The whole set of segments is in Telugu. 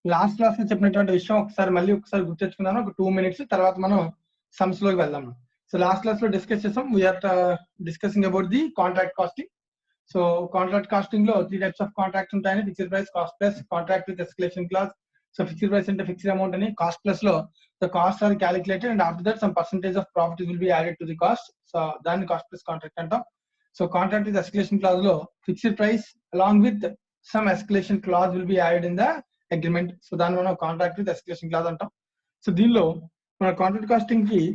లాస్ట్ క్లాస్ లో చెప్పినటువంటి విషయం ఒకసారి గుర్తు తెచ్చుకున్నాను. ఒక 2 minutes తర్వాత మనం సమ్స్ లోకి వెళ్దాం. సో లాస్ట్ క్లాస్ లో డిస్కస్ చేసాం. We are discussing about the contract costing. So contract costing లో 3 types ఆఫ్ కాంట్రాక్ట్స్ ఉంటాయని, fixed price, cost plus, contract with escalation clause. So fixed price అంటే ఫిక్స్డ్ అమౌంట్ అని, కాస్ట్ ప్లస్ లో the cost are calculated and after that some percentage of profit will be added to the cost. So దాన్ని కాస్ట్ ప్లస్ కాంట్రాక్ట్ అంటాం. So contract with escalation class లో fixed price along with some escalation class will be added in the agreement. So దాన్ని మనం కాంట్రాక్ట్ విత్ ఎస్కలేషన్ క్లాస్ అంటాం. సో దీనిలో మన కాంట్రాక్ట్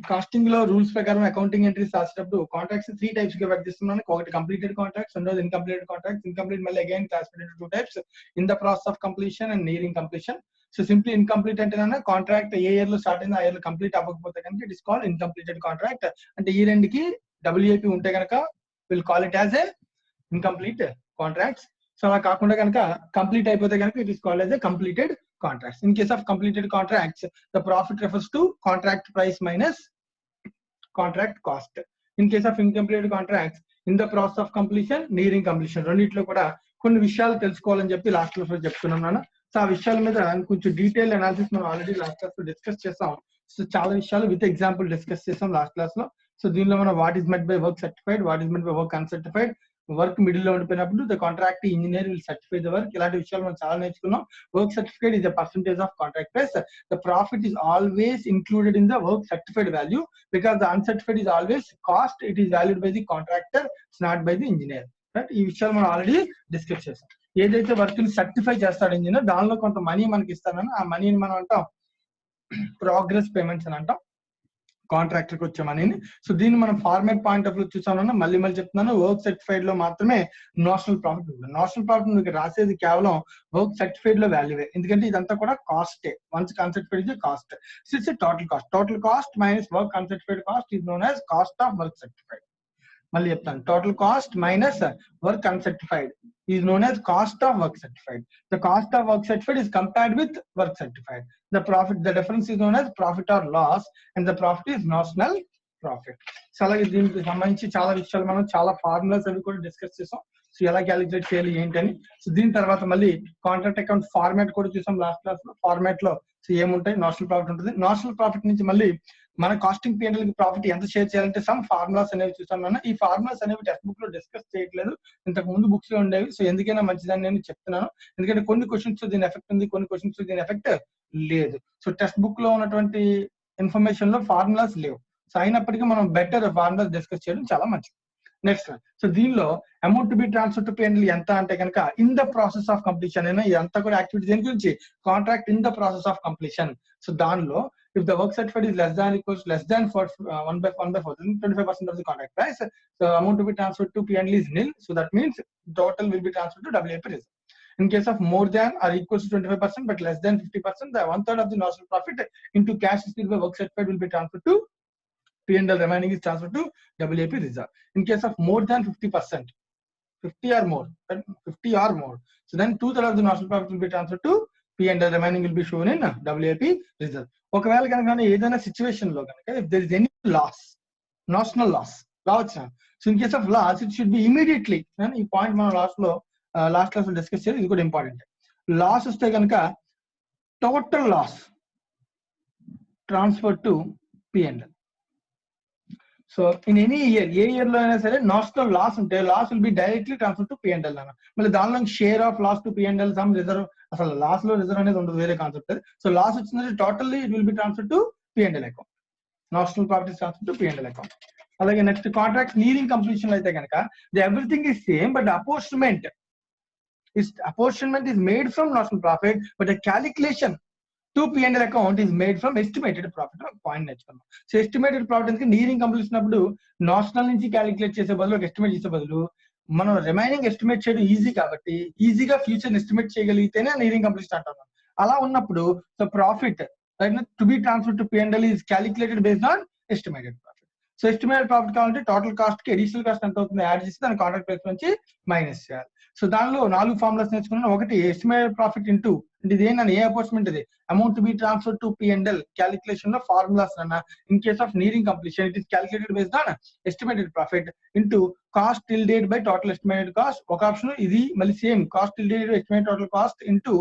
కాస్టింగ్ లో రూల్స్ ప్రకారం అకౌంటింగ్ ఎంట్రీస్ రాసేటప్పుడు కాంట్రాక్ట్స్ 3 types గా విభజిస్తున్నాను. ఒకటి కంప్లీటెడ్ కాంట్రాక్ట్స్, రెండోది ఇన్కంప్లీటెడ్ కాంట్రాక్ట్స్. ఇన్కంప్లీట్ మళ్ళీ again classified into 2 types, in the process of completion and nearing completion. So simply incomplete అంటే కాంట్రాక్ట్ ఏ ఇయర్ లో స్టార్ట్ అయిందో ఆ ఇయర్ లో కంప్లీట్ అవ్వకపోతే కనుక it is called incompleted contract. అంటే ఈ రెండుకి WAP ఉంటే కనుక will call it as a incomplete contracts. So అలా కాకుండా కనుక కంప్లీట్ అయిపోతే కనుక it is called as a completed contracts. In case of completed contracts, the profit refers to contract price minus contract cost. In case of incompleted contracts, in the process of completion, nearing completion. రెండిట్లో కూడా కొన్ని విషయాలు తెలుసుకోవాలని చెప్పి లాస్ట్ క్లాస్ లో చెప్తున్నాను. సో ఆ విషయాల మీద కొంచెం డీటెయిల్ అనాలిసిస్ మనం ఆల్రెడీ లాస్ట్ క్లాస్ లో డిస్కస్ చేసాం. సో చాలా విషయాలు విత్ ఎగ్జాంపుల్ డిస్కస్ చేసాం లాస్ట్ క్లాస్ లో. సో దీనిలో మనం what is meant by work certified, what is meant by work uncertified, work middle లో ఉండిపోయినప్పుడు the contract engineer will certify the work. ఇలాంటి విషయాలు మనం చాలా నేర్చుకున్నాం. Work certificate is the percentage of contract price. The profit is always included in the work certified value because the uncertified is always cost. It is valued by the contractor, it's not by the engineer. Right, ఈ విషయాలు మనం ఆల్రెడీ డిస్కస్ చేసాం. ఏదైతే వర్క్ ని సర్టిఫై చేస్తాడు ఇంజనీర్, దానిలో కొంత మనీ మనకి ఇస్తానని ఆ మనీని మనం అంటాం ప్రోగ్రెస్ పేమెంట్స్ అని అంటాం, కాంట్రాక్టర్ కి వచ్చే మనీని. సో దీన్ని మనం ఫార్మేట్ పాయింట్ ఆఫ్ వ్యూ చూసామన్నా మళ్ళీ చెప్తున్నాను. వర్క్ సర్టిఫైడ్ లో మాత్రమే నోషనల్ ప్రాఫిట్ ఉంటుంది. నోషనల్ ప్రాఫిట్ మీకు రాసేది కేవలం వర్క్ సర్టిఫైడ్ లో వాల్యూవే, ఎందుకంటే ఇదంతా కూడా కాస్టే. Once uncertified is cost. So it's total cost. Total cost minus work uncertified cost is known as cost of work certified. మళ్ళీ చెప్తాను, total cost minus work uncertified is known as cost of work certified. The cost of work certified is compared with work certified. The difference is known as profit or loss, and the profit is notional profit. So అలాగే దీనికి సంబంధించి చాలా విషయాలు మనం చాలా ఫార్ములాస్ అవి కూడా డిస్కస్ చేసాం. సో ఎలా క్యాలిక్యులేట్ చేయాలి ఏంటని. సో దీని తర్వాత మళ్ళీ కాంట్రాక్ట్ అకౌంట్ ఫార్మాట్ కూడా చూసాం లాస్ట్ క్లాస్ లో. ఫార్మాట్ లో సో ఏముంటాయి, నోషనల్ ప్రాఫిట్ ఉంటుంది. నోషనల్ ప్రాఫిట్ నుంచి మళ్ళీ మన కాస్టింగ్ P&L కి ప్రాఫిట్ ఎంత షేర్ చేయాలంటే సమ్ ఫార్ములాస్ అనేవి చూసాం. ఈ ఫార్ములాస్ అనేవి టెక్స్ట్ బుక్ లో డిస్కస్ చేయట్లేదు, ఇంతకు ముందు బుక్స్ లో ఉండేవి. సో ఎందుకైనా మంచిదని నేను చెప్తున్నాను, ఎందుకంటే కొన్ని క్వశ్చన్స్ దీని ఎఫెక్ట్ ఉంది, కొన్ని క్వశ్చన్స్ దీని ఎఫెక్ట్ లేదు. సో టెక్స్ట్ బుక్ లో ఉన్నటువంటి ఇన్ఫర్మేషన్ లో ఫార్ములాస్ లేవు. సో అయినప్పటికీ మనం బెటర్ ఫార్ములాస్ డిస్కస్ చేయడం చాలా మంచిది. నెక్స్ట్, సో దీనిలో amount to be transfer to P&L ఎంత అంటే కనుక in the process of completion అయినా ఇదంతా కూడా యాక్టివిటీ దేని గురించి, contract in the process of completion. So దానిలో if the work certified is less than for 1/4, 25% of the contract price, the amount to be transferred to P&L is nil. So that means total will be transferred to WAP reserve. In case of more than or equals to 25% but less than 50%, the 1/3 of the notional profit into cash received by work certified will be transferred to P&L. Remaining is transferred to WAP reserve. In case of more than 50%, 50 or more, so then 2/3 of the notional profit will be transferred to P&L. Remaining will be shown in WAP reserve. ఒకవేళ కనుక ఏదైనా సిచ్యువేషన్ లో కనుక if there is any loss, notional loss రావచ్చు. So in case of loss it should be immediately. ఈ పాయింట్ మనం లాస్ట్ క్లాస్ లో డిస్కస్ చేయాలి, ఇది కూడా ఇంపార్టెంట్. లాస్ వస్తే కనుక total loss transfer to P&L. So in any year, ఏ ఇయర్ లో అయినా సరే నోషనల్ లాస్ ఉంటే loss will be directly transfer to P&L అన్న. మళ్ళీ దానిలో share of loss to P&L, some reserve, అసలు లాస్ లో రిజర్వ్ అనేది ఉండదు, వేరే కాన్సెప్ట్. సో లాస్ వచ్చిందంటే totally it will be transfer to P&L account. Notional profit is transfer to P&L account. అలాగే నెక్స్ట్ కాంట్రాక్ట్ నియరింగ్ కంప్లీషన్ అయితే కనుక everything is same but apportionment is made from notional profit, but the calculation to P&L account is made from estimated profit. Point నేర్చుకున్నాం. సో ఎస్టిమేటెడ్ ప్రాఫిట్ అంటే నియరింగ్ కంప్లీషన్ అప్పుడు నోషనల్ నుంచి క్యాలిక్యులేట్ చేసే బదులు, ఒక ఎస్టిమేట్ చేసే బదులు మనం రిమైనింగ్ ఎస్టిమేట్ చేయడం ఈజీ కాబట్టి ఈజీగా ఫ్యూచర్ ఎస్టిమేట్ చేయగలిగితేనే నియరింగ్ కంప్లీషన్ అంటాం. అలా ఉన్నప్పుడు so profit to be transfer to P&L is calculated based on estimated profit. So estimated profit కావాలంటే టోటల్ కాస్ట్ కి అడిషనల్ కాస్ట్ ఎంత అవుతుంది యాడ్ చేసి దాని కాంట్రాక్ట్ ప్రైస్ నుంచి మైనస్ చేయాలి. సో దానిలో 4 ఫార్ములాస్ నేర్చుకున్నాను. ఒకటి ఎస్టిమేటెడ్ ప్రాఫిట్ ఇంటూ, ఇది ఏంటన్నా ఏ అపోర్షన్మెంట్, ఇది amount to be transfer to P&L calculation లో ఫార్ములాస్ అన్న. In case of nearing completion it is calculated based on estimated profit into cost till date by total estimated cost. ఒక ఆప్షన్ ఇది, మళ్ళీ same cost till date estimated total cost into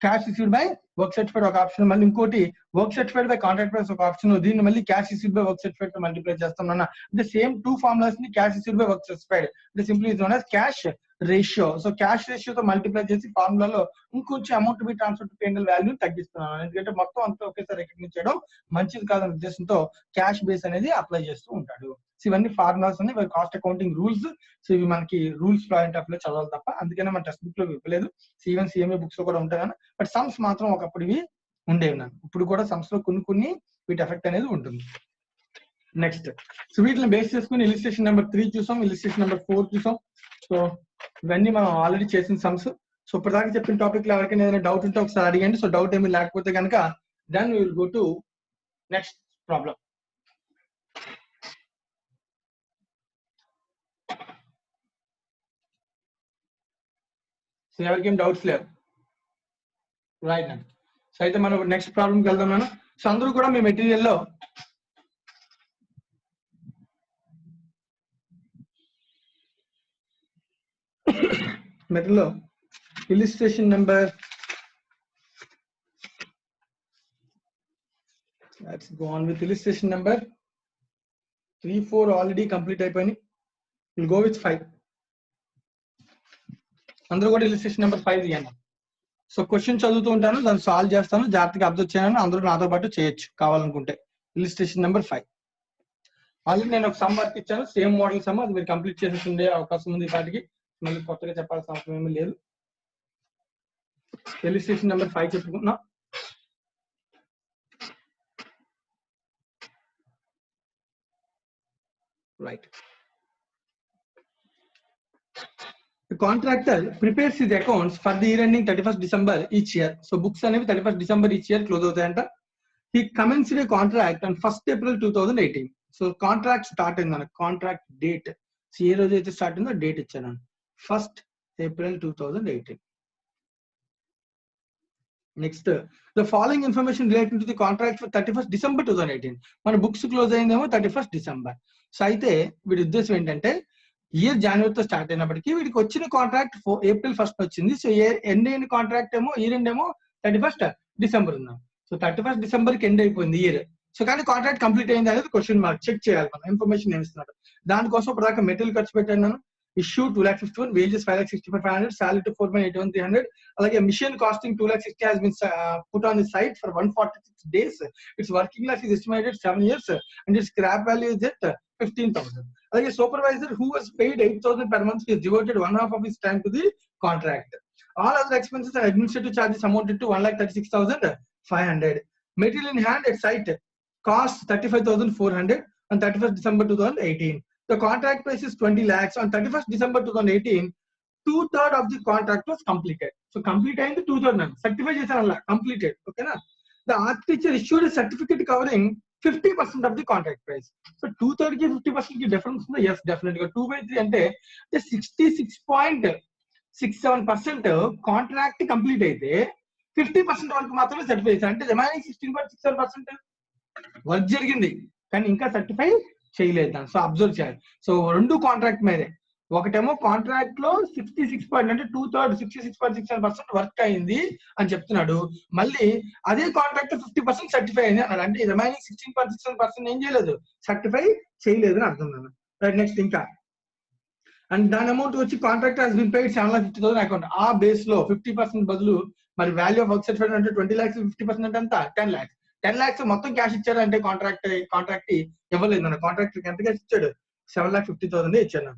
cash received by work certified ఒక ఆప్షన్, మళ్ళీ ఇంకోటి work certified by contract price ఒక ఆప్షన్. దీన్ని మళ్ళీ cash received by work certified తో మల్టిప్లై చేస్తాం అన్న. అంటే సేమ్ టూ ఫార్ములాస్ ని cash received by work certified అంటే simply is known as cash ratio. So cash రేషియోతో మల్టిప్లై చేసి ఫార్ములాలో ఇంకొంచెం amount be transfer to P&L value తగ్గిస్తున్నాను, ఎందుకంటే మొత్తం అంతా ఒకేసారి రికగ్నైజ్ చేయడం మంచిది కాదనే ఉద్దేశంతో క్యాష్ బేస్ అనేది అప్లై చేస్తూ ఉంటాడు. సో ఇవన్నీ ఫార్ములాస్ అన్ని కాస్ట్ అకౌంటింగ్ రూల్స్. సో ఇవి మనకి రూల్స్ పాయింట్ ఆఫ్ లో చదవాలి తప్ప, అందుకనే మన టెక్స్ట్ బుక్ లో ఇవ్వలేదు. ఈవెన్ CMA బుక్స్ లో కూడా ఉంటాయి కానీ, బట్ సమ్స్ మాత్రం ఒకప్పుడు ఇవి ఉండేవి నాకు. ఇప్పుడు కూడా సమ్స్ లో కొన్ని వీటి ఎఫెక్ట్ అనేది ఉంటుంది. నెక్స్ట్ సో వీటిని బేస్ చేసుకుని ఇలిస్ట్రేషన్ నెంబర్ 3 చూసాం, ఇలిస్ట్రేషన్ నెంబర్ 4 చూసాం. సో ఇవన్నీ మనం ఆల్రెడీ చేసిన సమ్స్. సో ఇప్పటిదాకా చెప్పిన టాపిక్ లో ఎవరికైనా ఏదైనా డౌట్ ఉంటే ఒకసారి అడిగండి. సో డౌట్ ఏమీ లేకపోతే కనుక then we will go to next problem. So ఎవరికేం డౌట్స్ లేవు రైట్ అండి. సో అయితే మనం నెక్స్ట్ ప్రాబ్లంకి వెళ్దాం నేను. సో అందరూ కూడా మీ మెటీరియల్లో illustration number let's go on with illustration number 3, 4 already complete అయిపోయింది. we'll go with 5. అందరూ కూడా illustration number 5 తీయండి. సో క్వశ్చన్ చదువుతూ ఉంటాను, దాన్ని సాల్వ్ చేస్తాను, జాగ్రత్తగా అబ్జర్వ్ చేయాలని అందరూ నాతో పాటు చేయొచ్చు కావాలనుకుంటే. illustration number 5 ఆల్రెడీ నేను ఒక సమ్ వర్క్ ఇచ్చాను, సేమ్ మోడల్ సమ్, అది మీరు కంప్లీట్ చేసి ఉండే అవకాశం ఉంది. వాటికి మళ్ళీ కొత్తగా చెప్పాల్సిన అవసరం ఏమీ లేదు. illustration number 5 చెప్పుకున్నా. Right. The contractor prepares his accounts for the year ending 31st December each year. So books అనేవి 31st December each year close అవుతాయంట. He commenced a contract on 1st April 2018. So contract start అయిందన్న, contract date. సో ఏ రోజు అయితే స్టార్ట్ అయిందో డేట్ ఇచ్చాను, 1st April 2018. Next the following information related to the contract for 31st December 2018. మన బుక్స్ క్లోజ్ అయిందేమో 31st December. సో అయితే వీడి ఉద్దేశం ఏంటంటే ఇయర్ జనవరితో స్టార్ట్ అయినప్పటికీ వీడికి వచ్చిన కాంట్రాక్ట్ April 1st వచ్చింది. సో ఎండ్ అయిన కాంట్రాక్ట్ ఏమో ఇయర్ ఎండ్ ఏమో 31st December ఉన్నాం. సో 31st December కి ఎండ్ అయిపోయింది ఇయర్. సో కానీ కాంట్రాక్ట్ కంప్లీట్ అయింది అనేది క్వశ్చన్ మార్క్, చెక్ చేయాలి మనం, ఇన్ఫర్మేషన్ ఏమిస్తున్నాడు. దానికోసం ఇప్పటిదాకా మెటీరియల్ ఖర్చు పెట్టాను నేను. Issue 2,51,000, wages 5,65,500, salary to 4,81,300. అలాగే machine casting 2,60,000 has been put on the site for 146 days. Its working life is estimated 7 years and its scrap value is at 15,000. అలాగే supervisor who was paid 8,000 per month has devoted 1/2 of his time to the contract. All other expenses and administrative charges amounted to 1,36,500. Material in hand at site cost 35,400 on 31st December 2018. The contract price is 20 lakhs. On 31st December 2018, 2/3 of the contract was completed. So complete అయింది 2/3 certify చేశారు, completed. Okay na? The art teacher issued a certificate covering 50% of the contract price. So 2/3 కి 50% కి డిఫరెన్స్ ఉందా? Yes, definitely. 2/3 అంటే 66.67% కాంట్రాక్ట్ కంప్లీట్ అయితే 50% వరకు మాత్రమే సర్టిఫై చేశారు. అంటే రిమైనింగ్ 16.67% వర్క్ జరిగింది కానీ ఇంకా సర్టిఫై చేయలేదు దాన్ని. సో అబ్జర్వ్ చేయాలి. సో రెండు కాంట్రాక్ట్ మీదే, ఒకటేమో కాంట్రాక్ట్ లో 66 అంటే 2/3 66.67% వర్క్ అయింది అని చెప్తున్నాడు. మళ్ళీ అదే కాంట్రాక్ట్ 50% సర్టిఫై అయింది అన్నాడు. అంటే రిమైనింగ్ 16.67% ఏం చేయలేదు, సర్టిఫై చేయలేదు అని అర్థం. రైట్, నెక్స్ట్ ఇంకా అండ్ దాని అమౌంట్ వచ్చి contract has been paid 7,50,000 account. ఆ బేస్ లో 50% బదులు మరి వాల్యూ ఆఫ్ వర్క్ సర్టిఫైడ్ అంటే 20 lakhs, 50% అంటే 10 lakhs. 10 lakhs మొత్తం క్యాష్ ఇచ్చాడు అంటే కాంట్రాక్ట్ ఇవ్వలేదు నన్ను. కాంట్రాక్ట్ ఎంత క్యాష్ ఇచ్చాడు? 7,50,000 ఇచ్చాను.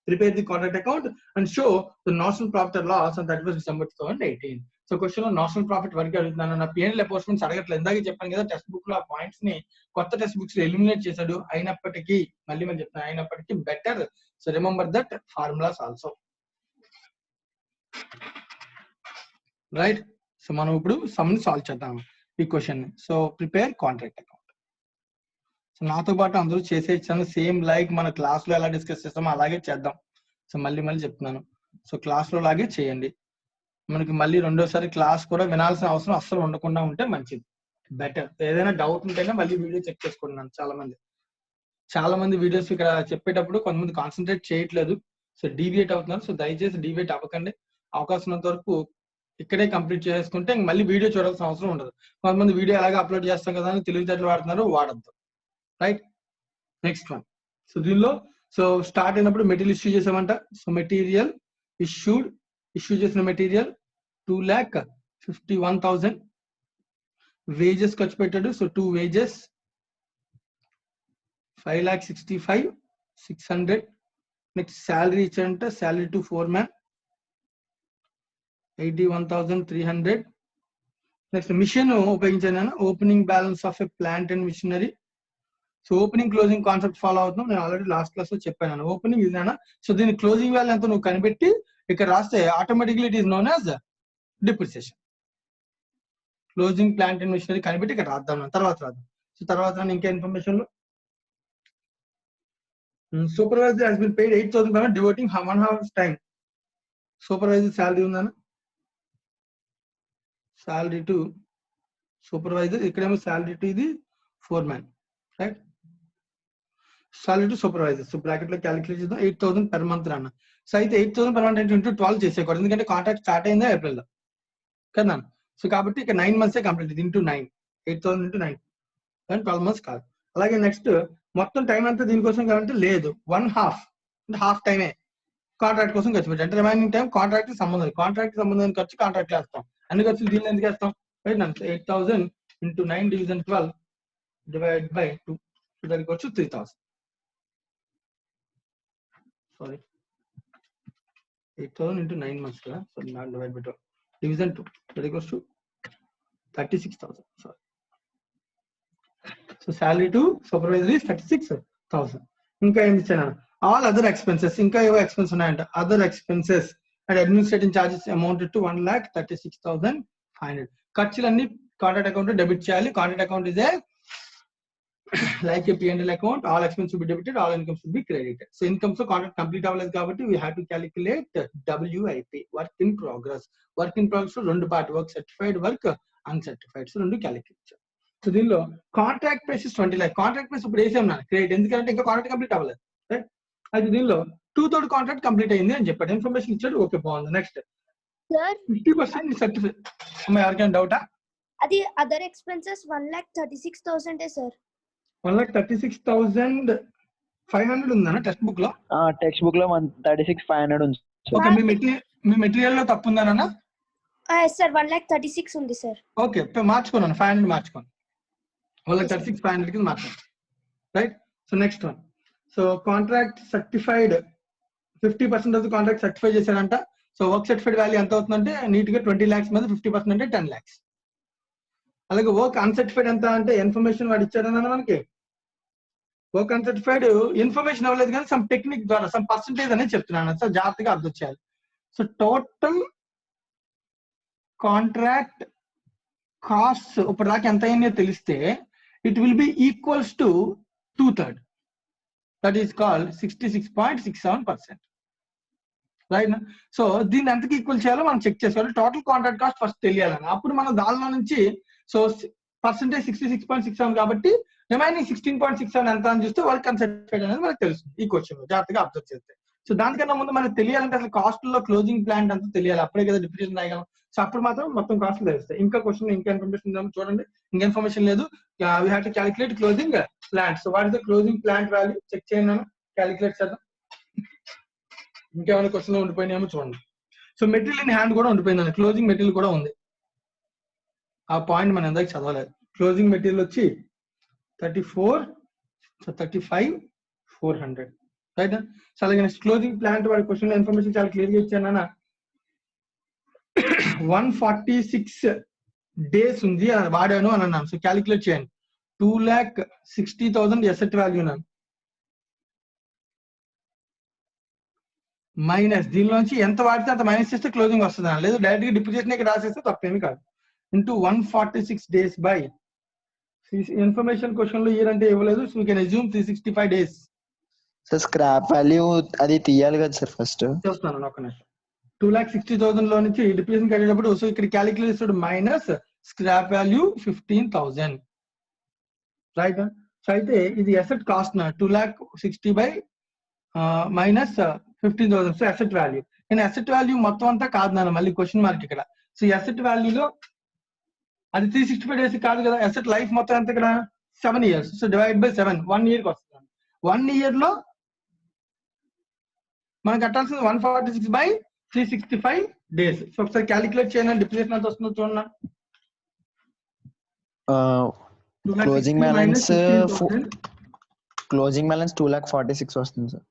Prepare the contract account and show the notional profit or loss on 31st December 2018. So question లో నోషనల్ ప్రాఫిట్ వరకు అడుగుతున్నాను. నా P&L అపోర్ట్మెంట్స్ అడగట్లేదు. ఇందాక చెప్పాను కదా, టెక్స్ట్ బుక్ లో ఆ పాయింట్స్ ని కొత్త టెక్స్ట్ బుక్స్ లో ఎలిమినేట్ చేశాడు. అయినప్పటికీ మళ్ళీ మనం చెప్తాను, అయినప్పటికీ better. So remember that formulas also. Right, so మనం ఇప్పుడు సమ్ ని సాల్వ్ చేద్దాం ఈ క్వశ్చన్ ని. So prepare contract account. So నాతో పాటు అందరూ చేసే ఇచ్చాను, సేమ్ లైక్ మన క్లాస్ లో ఎలా డిస్కస్ చేస్తామో అలాగే చేద్దాం. సో మళ్ళీ చెప్తున్నాను, సో క్లాస్ లో లాగే చేయండి. మనకి మళ్ళీ రెండోసారి క్లాస్ కూడా వినాల్సిన అవసరం అస్సలు ఉండకుండా ఉంటే మంచిది, బెటర్. ఏదైనా డౌట్ ఉంటేనే మళ్ళీ వీడియో చెక్ చేసుకుంటున్నాను. చాలా మంది వీడియోస్ ఇక్కడ చెప్పేటప్పుడు కొంతమంది కాన్సన్ట్రేట్ చేయట్లేదు, సో డీవియేట్ అవుతున్నారు. సో దయచేసి డీవియేట్ అవ్వకండి. అవకాశం ఉన్నంత వరకు ఇక్కడే కంప్లీట్ చేసుకుంటే మళ్ళీ వీడియో చూడాల్సిన అవసరం ఉండదు. కొంతమంది వీడియో ఎలాగ అప్లోడ్ చేస్తాం కదా అని తెలివితేటలు వాడుతున్నారు, వాడద్దు. Right, next one. సో దీనిలో సో స్టార్ట్ అయినప్పుడు మెటీరియల్ ఇష్యూ చేసామంట. సో మెటీరియల్ ఇష్యూ చేసిన మెటీరియల్ 2,51,000. వేజెస్ ఖర్చు పెట్టాడు. So 2 wages 5,65,600. నెక్స్ట్ శాలరీ ఇచ్చాడంట. Salary to 4 man 81,300. Next machine ఉపయోగించాను. Opening balance of a plant and machinery. So opening closing concept follow అవుతున్నాం. నేను ఆల్రెడీ లాస్ట్ క్లాస్ లో చెప్పాను. ఓపెనింగ్ ఇదేనా. సో దీని క్లోజింగ్ వాల్యూ ఎంత నువ్వు కనిపెట్టి ఇక్కడ రాస్తే automatically it is known as depreciation. Closing plant and machinery కనిపెట్టి ఇక్కడ రాద్దాం, తర్వాత రాద్దాం. సో తర్వాత ఇంకా ఇన్ఫర్మేషన్ లో supervisor has been paid 8,000 devoting 1 hour's time. Supervisor salary ఉందన్న. శాలరీ టు సూపర్వైజర్, ఇక్కడేమో శాలరీ టు ఇది 4 man. Right, salary to supervisor. So bracket లో క్యాలిక్యులేట్ చేద్దాం. 8,000 per month అన్న. సో అయితే 8,000 per month అంటే ఇంటూ 12 చేసేయకూడదు, ఎందుకంటే కాంట్రాక్ట్ స్టార్ట్ అయిందా ఏప్రిల్ లో కదా. సో కాబట్టి ఇక్కడ 9 months కంప్లీట్. ఇంటూ 9, 8,000 ఇంటూ 9 కానీ 12 months కాదు. అలాగే నెక్స్ట్ మొత్తం టైం అంతా దీనికోసం కావాలంటే లేదు, 1/2 అంటే హాఫ్ టైమే కాంట్రాక్ట్ కోసం ఖర్చు పెట్టాం. అంటే రిమైనింగ్ టైం కాంట్రాక్ట్ సంబంధం, కాంట్రాక్ట్ సంబంధం ఖర్చు కాంట్రాక్ట్ వేస్తాం. అన్ని ఖర్చులు దీనిలో ఎందుకు వేస్తాం? Right, 8,000 into 9 division 12 divided by 2, దానికి వచ్చి 3,000. సారీ, 8,000 into 9 months కదా. So not divide by 12 division 2, that equals to 36,000. Sorry. So salary to supervisor is 36,000. ఇంకా ఏం ఇచ్చాను? ఆల్ అదర్ ఎక్స్పెన్సెస్, ఇంకా ఏవో ఎక్స్పెన్స్ ఉన్నాయంట. Other expenses and administrative charges amounted to 1,36,500. ఖర్చులన్నీ కాంట్రాక్ట్ అకౌంట్ డెబిట్ చేయాలి. Contract account is a like a P&L account. All expenses should be debited, all incomes should be credited. So incomes so contract complete అవ్వలేదు కాబట్టి we have to calculate WIP, work in progress. Work in progress లో రెండు part, work certified, work uncertified. So రెండు క్యాలిక్యులేట్. సో దీనిలో contract price 20 lakhs. Contract price ఇప్పుడు వేసాం నా క్రెడిట్, ఎందుకంటే ఇంకా కాంట్రాక్ట్ కంప్లీట్ అవ్వలేదు. రైట్, అయితే దీనిలో 2/3 కాంట్రాక్ట్ కంప్లీట్ అయింది అని చెప్పాడు, ఇన్ఫర్మేషన్ ఇచ్చాడు. ఓకే, బాగుంది. Next 50% certified. ఎవరికైనా డౌటా? అది అదర్ ఎక్స్పెన్సెస్ 1,36,000 సార్. 1,36,500 ఉందన్న టెక్స్ట్ బుక్ లో. టెక్స్ట్ బుక్ లో 136,500 ఉంది. ఓకే, మీ మెటీరియల్ లో తప్పు ఉందన్న? సార్ 1,36,000 ఉంది సార్. ఓకే, మార్చుకున్నాను, 500 మార్చుకోండి. 1,36,500 కి మార్చుకోండి. Right, so next one. So contract certified 50% of the contract certify చేశాడంట. సో వర్క్ సర్టిఫైడ్ వాల్యూ ఎంత అవుతుందంటే నీట్ గా 20 lakhs మీద 50% అంటే 10 lakhs. అలాగే వర్క్ అన్సర్టిఫైడ్ ఎంత అంటే ఇన్ఫర్మేషన్ వాడు ఇచ్చాడన్న మనకి. వర్క్ అన్సర్టిఫైడ్ ఇన్ఫర్మేషన్ అవ్వలేదు కానీ సమ్ టెక్నిక్ ద్వారా సమ్ పర్సంటేజ్ అనేది చెప్తున్నాను. సో జాగ్రత్తగా అర్థం చేయాలి. సో టోటల్ కాంట్రాక్ట్ కాస్ట్ ఇప్పుడు దాకా ఎంత అయిందో తెలిస్తే it will B equals to 2/3. That is called 66.67%. Right, so దీన్ని ఎంతకి ఈక్వల్ చేయాలో మనం చెక్ చేసుకోవాలి. టోటల్ కాంట్రాక్ట్ కాస్ట్ ఫస్ట్ తెలియాలని, అప్పుడు మనం దానిలో నుంచి సో పర్సెంటేజ్ 66.67 కాబట్టి రిమైనింగ్ 16.67 ఎంత అని చూస్తే వర్క్ అన్సర్టిఫైడ్ అనేది మనకు తెలుస్తుంది ఈ క్వశ్చన్ లో, జాగ్రత్తగా అబ్జర్వ్ చేస్తే. సో దానికన్నా ముందు మనకు తెలియాలంటే అసలు కాస్ట్ లో క్లోజింగ్ ప్లాంట్ అంతా తెలియాలి, అప్పుడే కదా డిప్రిసియేషన్ రాయగలం. సో అప్పుడు మాత్రం మొత్తం కాస్ట్లు తెలుస్తాయి. ఇంకా క్వశ్చన్ ఇంకా ఇన్ఫర్మేషన్ చూడండి, ఇంకా ఇన్ఫర్మేషన్ లేదు. We have to calculate closing plant. So what is the closing plant value check చేయండి, క్యాలిక్యులేట్ చేద్దాం. ఇంకేమైనా క్వశ్చన్ ఉండిపోయినాయేమో చూడండి. సో మెటీరియల్ ఇన్ హ్యాండ్ కూడా ఉండిపోయిందండి, క్లోజింగ్ మెటీరియల్ కూడా ఉంది. ఆ పాయింట్ మనం ఎందాక చదవలేదు. క్లోజింగ్ మెటీరియల్ వచ్చి 35,400. రైట్, సో అలాగే నెక్స్ట్ క్లోజింగ్ ప్లాంట్ వాడి క్వశ్చన్ లో ఇన్ఫర్మేషన్ చాలా క్లియర్ గా ఇచ్చాను అన్న. 146 days ఉంది వాడాను అని అన్నాను. సో క్యాలిక్యులేట్ చేయండి. 2,60,000 ఎసెట్ వాల్యూ అన్నాను, మైనస్ దీనిలోంచి ఎంత వాడితే అంత మైనస్ చేస్తే క్లోజింగ్ వస్తుంది అన్న, లేదు డైరెక్ట్ గా డిప్రిసియేషన్ ఇక్కడ రాసేస్తే తప్పేమి కాదు. Into 146 days by information question లో ఇయర్ అంటే ఇవ్వలేదు. So you can assume 365 days. So scrap value అది తీయాలి కదా సార్ ఫస్ట్. చూస్తున్నాను ఒక నిమిషం. 2,60,000 లో నుంచి డిప్రిసియేషన్ కట్టేటప్పుడు సో ఇక్కడ calculate minus scrap value 15,000. Right, so అయితే ఇది asset cost 2,60,000 by minus 15,000. So asset value. నేను అసెట్ వాల్యూ మొత్తం అంతా కాదు నాన్న, మళ్ళీ క్వశ్చన్ మార్క్ ఇక్కడ. సో అసెట్ వాల్యూలో అది 365 డేస్ కాదు కదా, అసెట్ లైఫ్ మొత్తం ఎంత ఇక్కడ 7 years. So divide by 7 1 year కి వస్తుంది. 1 year లో మనం కట్టాల్సింది 146/365 days. సో ఒకసారి క్యాలిక్యులేట్ చేయండి, డిప్రిసియేషన్ ఎంత వస్తుందో చూడండి. Closing 260 balance minus 15,000. Closing balance 2,46 వస్తుంది సార్.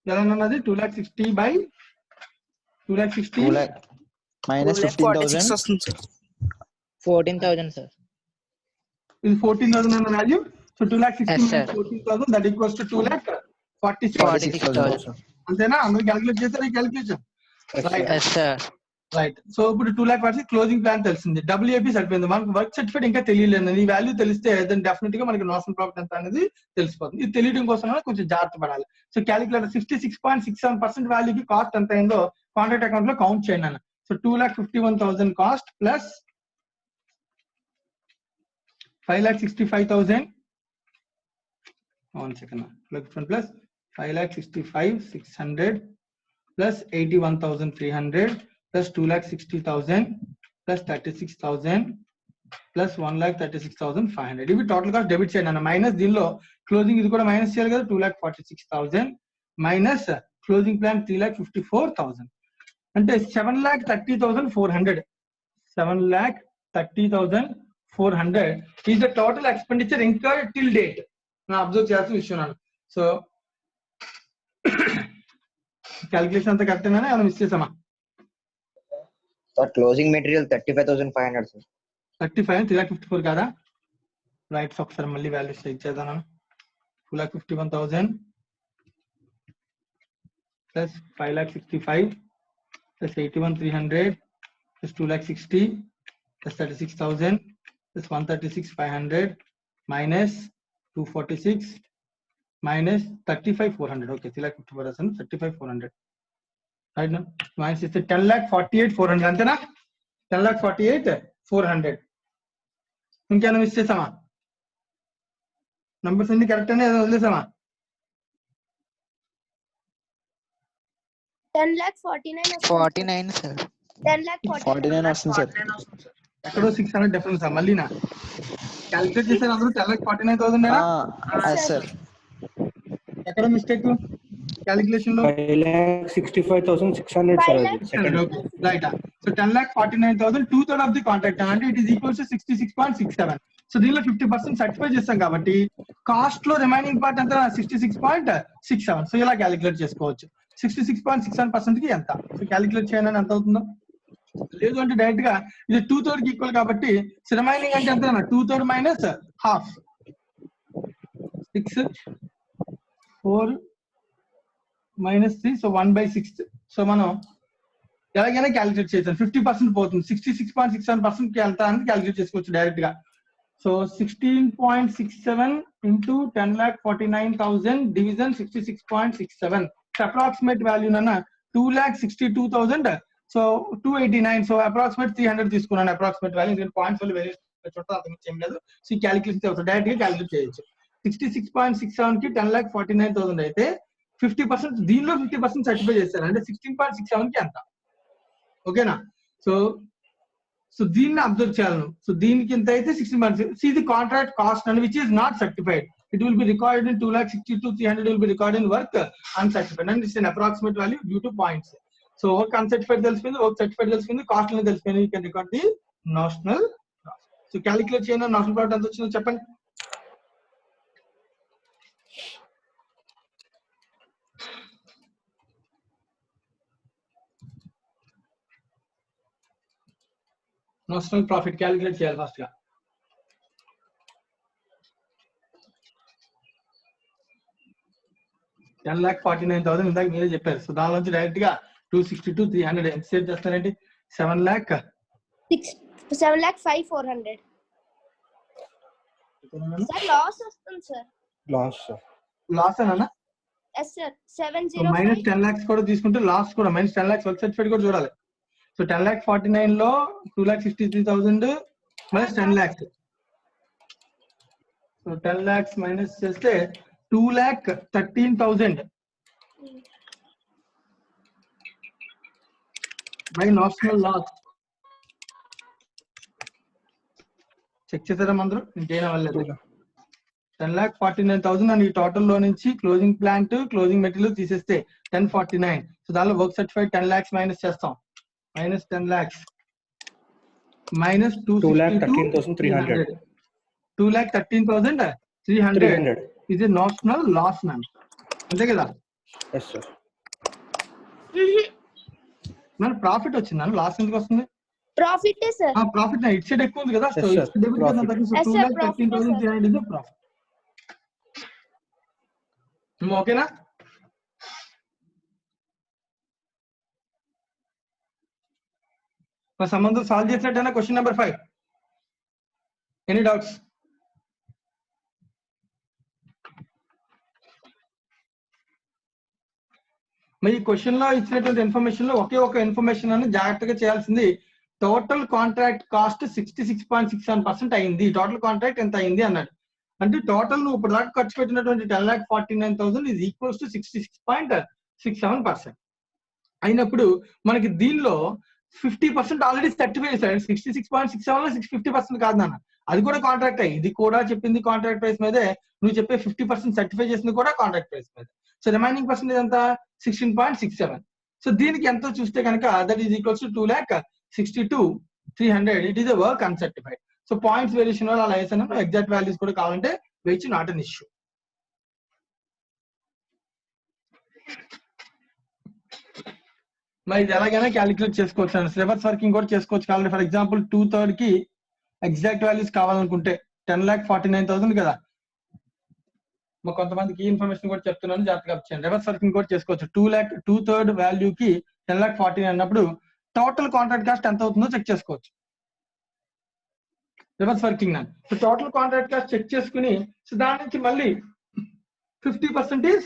ఎలా ఉన్నది 260 మైనస్ 46 15,000 వస్తుంది సార్. 14,000 సార్. ఇది 14,000 అన్న value. So 260 Yes, sir. 14,000 that equals to 2,46,000. 46,000. అంతేనా? అందరూ క్యాలిక్యులేట్ చేస్తారు ఈ calculation. Yes, sir. Right. So ఇప్పుడు 2,40,000 క్లోజింగ్ ప్లాన్ తెలిసింది, డబ్ల్యూఏపీ సరిపోయింది. మనకు వర్క్ సర్టిఫికేట్ ఇంకా తెలియలేదు. ఈ వాల్యూ తెలిస్తే దాని డెఫినెట్ గా మనకి నోషనల్ ప్రాఫిట్ ఎంత అనేది తెలిసిపోతుంది. ఇది తెలియడం కోసం కొంచెం జాగ్రత్త పడాలి. సో క్యాలిక్యులేటర్ 66.67% వాల్యూకి కాస్ట్ ఎంత అయిందో కాంట్రాక్ట్ అకౌంట్ లో కౌంట్ చేయండి అన్న. So 2,51,000 cost plus 5,65,000. 1 second. Plus 5,65,600 plus 81,300 plus 2,60,000 plus 36,000 plus 1,36,500. ఇవి టోటల్ కాస్ట్ డెబిట్ చేయండి అన్న. మైనస్ దీనిలో క్లోజింగ్ ఇది కూడా మైనస్ చేయాలి కదా, 2,46,000 మైనస్ క్లోజింగ్ ప్లాన్ 3,54,000 అంటే 7,30,400. 7,30,400 is the total expenditure incurred till date. Observe చేయాల్సిన విషయం నాన్న. సో క్యాలిక్యులేషన్ అంతా కరెక్ట్ అయినా అలా మిస్ చేసామా? Sir closing material 35,500 sir. 35 3,54 కాదా? రైట్. సో ఒకసారి మళ్ళీ వాల్యూస్ ఇచ్చేద్దాం. 2,51,000 plus 5,65,000 plus 81,300 plus 2,60,000 plus 36,000 plus 136,500 minus 246 minus 35,400. Okay, 3,54,000 35,400. Right now minus is 10,48,400 అంతేనా? 10,48,400. ఇంకేమైనా మిస్ చేసామా? నంబర్స్ అన్ని కరెక్ట్ అనే వదిలేసామా? 49 సార్. 49 వస్తుంది సార్. ఎక్కడో 600 డిఫరెన్స్ మళ్ళీనా క్యాలిక్యులేట్ చేశారు అందరూ. 10,49,000 సార్. ఎక్కడ మిస్టేక్ క్యాలిక్యులేషన్ లో? 5,65,600 sir. Right. So 10,49,000 2/3 of the contract అంటే it is equals to 66.67. So దీనిలో 50% సర్టిఫై చేస్తాం కాబట్టి కాస్ట్ లో రిమైనింగ్ పార్ట్ ఎంత 66.67. సో ఇలా క్యాలిక్యులేట్ చేసుకోవచ్చు. 66.67% కి ఎంత? సో క్యాలిక్యులేట్ చేయాలని ఎంత అవుతుందో? లేదు అంటే డైరెక్ట్ గా ఇది 2/3 కి ఈక్వల్ కాబట్టి రిమైనింగ్ అంటే ఎంత? 2/3 minus half 6 4 minus 3. So 1/6. So మనం ఎలాగైనా క్యాలిక్యులేట్ చేస్తాం. 50% పోతుంది. 66.67% కి ఎంత అని క్యాలిక్యులేట్ చేసుకోవచ్చు డైరెక్ట్ గా. So 16.67 into 10,49,000 division 66.67. Approximate value అన్న 2,62,000. సో 289. సో అప్రాక్సిమేట్ 300 తీసుకున్నాను అప్రాక్సిమేట్ వాల్యూ. ఎందుకంటే పాయింట్స్ వల్ల వేరే చోట అంతకు ఏం లేదు. సో ఈ క్యాలిక్యులేషన్ డైరెక్ట్ గా క్యాలిక్యులేట్ చేయొచ్చు. 66.67 కి 10,49,000 అయితే 50% దీనిలో 50% సర్టిఫై చేస్తారు అంటే 16.67 కి ఎంత? ఓకేనా? సో దీన్ని అబ్జర్వ్ చేయాలను. సో దీనికి ఎంత అయితే 16. See the contract cost and which is not certified. It will be recorded in 2,62,300 will be recorded in work uncertified and it's an approximate value due to points. So work uncertified తెలిసిపోయింది, work certified తెలిసిపోయింది, కాస్ట్ అనేది తెలిసిపోయింది. You can record the notional cost. So calculate చేయండి. notional profit ఎంత వచ్చిందో చెప్పండి. నోషనల్ ప్రాఫిట్ క్యాలిక్యులేట్ చేయాలి ఫస్ట్ గా. 10,49,000 ఇందాక మీరే చెప్పారు. సో దాని నుంచి డైరెక్ట్ గా 262,300 ఎంత సేవ్ చేస్తారండి? 7,05,400. సార్ లాస్ వస్తుంది సార్. లాస్ అన్నా? Yes sir. 7,005 మైనస్ 10 lakhs కూడా తీసుకుంటే లాస్ కూడా మైనస్ 10 lakhs వర్క్ సర్టిఫికేట్ కూడా చూడాలి. సో 10,49,000 లో 2,63,000 minus 10 lakhs. So 10 lakhs minus చేస్తే 2,13,000 by notional loss. చెక్ చేసారా అందరూ? ఇంకేం అవ్వలేదు. 10,49,000 అని టోటల్ లో నుంచి క్లోజింగ్ ప్లాంట్ క్లోజింగ్ మెటీరియల్ తీసేస్తే 1049. సో దానిలో వర్క్ సర్టిఫైడ్ 10 lakhs మైనస్ చేస్తాం. Minus 10 lakhs minus 2,13,300. 2,13,300 ఇది నాషనల్ లాస్ మ్యామ్, అంతే కదా? Yes, sir. మన ప్రాఫిట్ వచ్చిందా? లాస్ ఎందుకు వస్తుంది? Profit sir. Profit it side ఎక్కువ ఉంది కదా, so Yes, sir. It's debit కదా. Profit. So Yes, sir. 2,13,300 is profit. ఓకేనా? సంబంధం సాల్వ్ చేసినట్టేనా? Question number 5. Any doubts? మరి ఈ క్వశ్చన్ లో ఇచ్చినటువంటి ఇన్ఫర్మేషన్ లో ఒకే ఒక ఇన్ఫర్మేషన్ అని జాగ్రత్తగా చేయాల్సింది. టోటల్ కాంట్రాక్ట్ కాస్ట్ 66.67% అయింది. టోటల్ కాంట్రాక్ట్ ఎంత అయింది అన్నాడు. అంటే టోటల్ నువ్వు ఇప్పుడు దాకా ఖర్చు పెట్టినటువంటి 10,49,000 ఈజ్ ఈక్వల్స్ టు 66.67% అయినప్పుడు మనకి దీనిలో 50% ఆల్రెడీ సర్టిఫై చేశాడు. 66.67 లో 50% కాదు నాన్న, అది కూడా కాంట్రాక్ట్ అయ్యి, ఇది కూడా చెప్పింది కాంట్రాక్ట్ ప్రైస్ మీదే, నువ్వు చెప్పే 50% సర్టిఫై చేసింది కూడా కాంట్రాక్ట్ ప్రైస్ మీద. సో రిమైనింగ్ పర్సెంటేజ్ ఎంత? 16.67. సో దీనికి ఎంతో చూస్తే కనుక that is equals to 2,62,300. It is a work uncertified. So points variation వల్ల అలా వేసాను. ఎగ్జాక్ట్ వాల్యూస్ కూడా కావాలంటే వెయిట్, నాట్ అన్ ఇష్యూ. మరి ఇది ఎలాగైనా క్యాలిక్యులేట్ చేసుకోవచ్చు అండి. రివర్స్ వర్కింగ్ కూడా చేసుకోవచ్చు కావాలంటే. ఫర్ ఎగ్జాంపుల్ 2/3 కి ఎగ్జాక్ట్ వాల్యూస్ కావాలనుకుంటే 10,49,000 కదా. మా కొంతమందికి ఇన్ఫర్మేషన్ కూడా చెప్తున్నాను, జాగ్రత్తగా వచ్చాను. రివర్స్ వర్కింగ్ కూడా చేసుకోవచ్చు. 2/3 వాల్యూకి 10,49 అన్నప్పుడు టోటల్ కాంట్రాక్ట్ కాస్ట్ ఎంత అవుతుందో చెక్ చేసుకోవచ్చు. రివర్స్ వర్కింగ్ నా so total contract cost check చేసుకుని, సో దాని నుంచి మళ్ళీ 50% is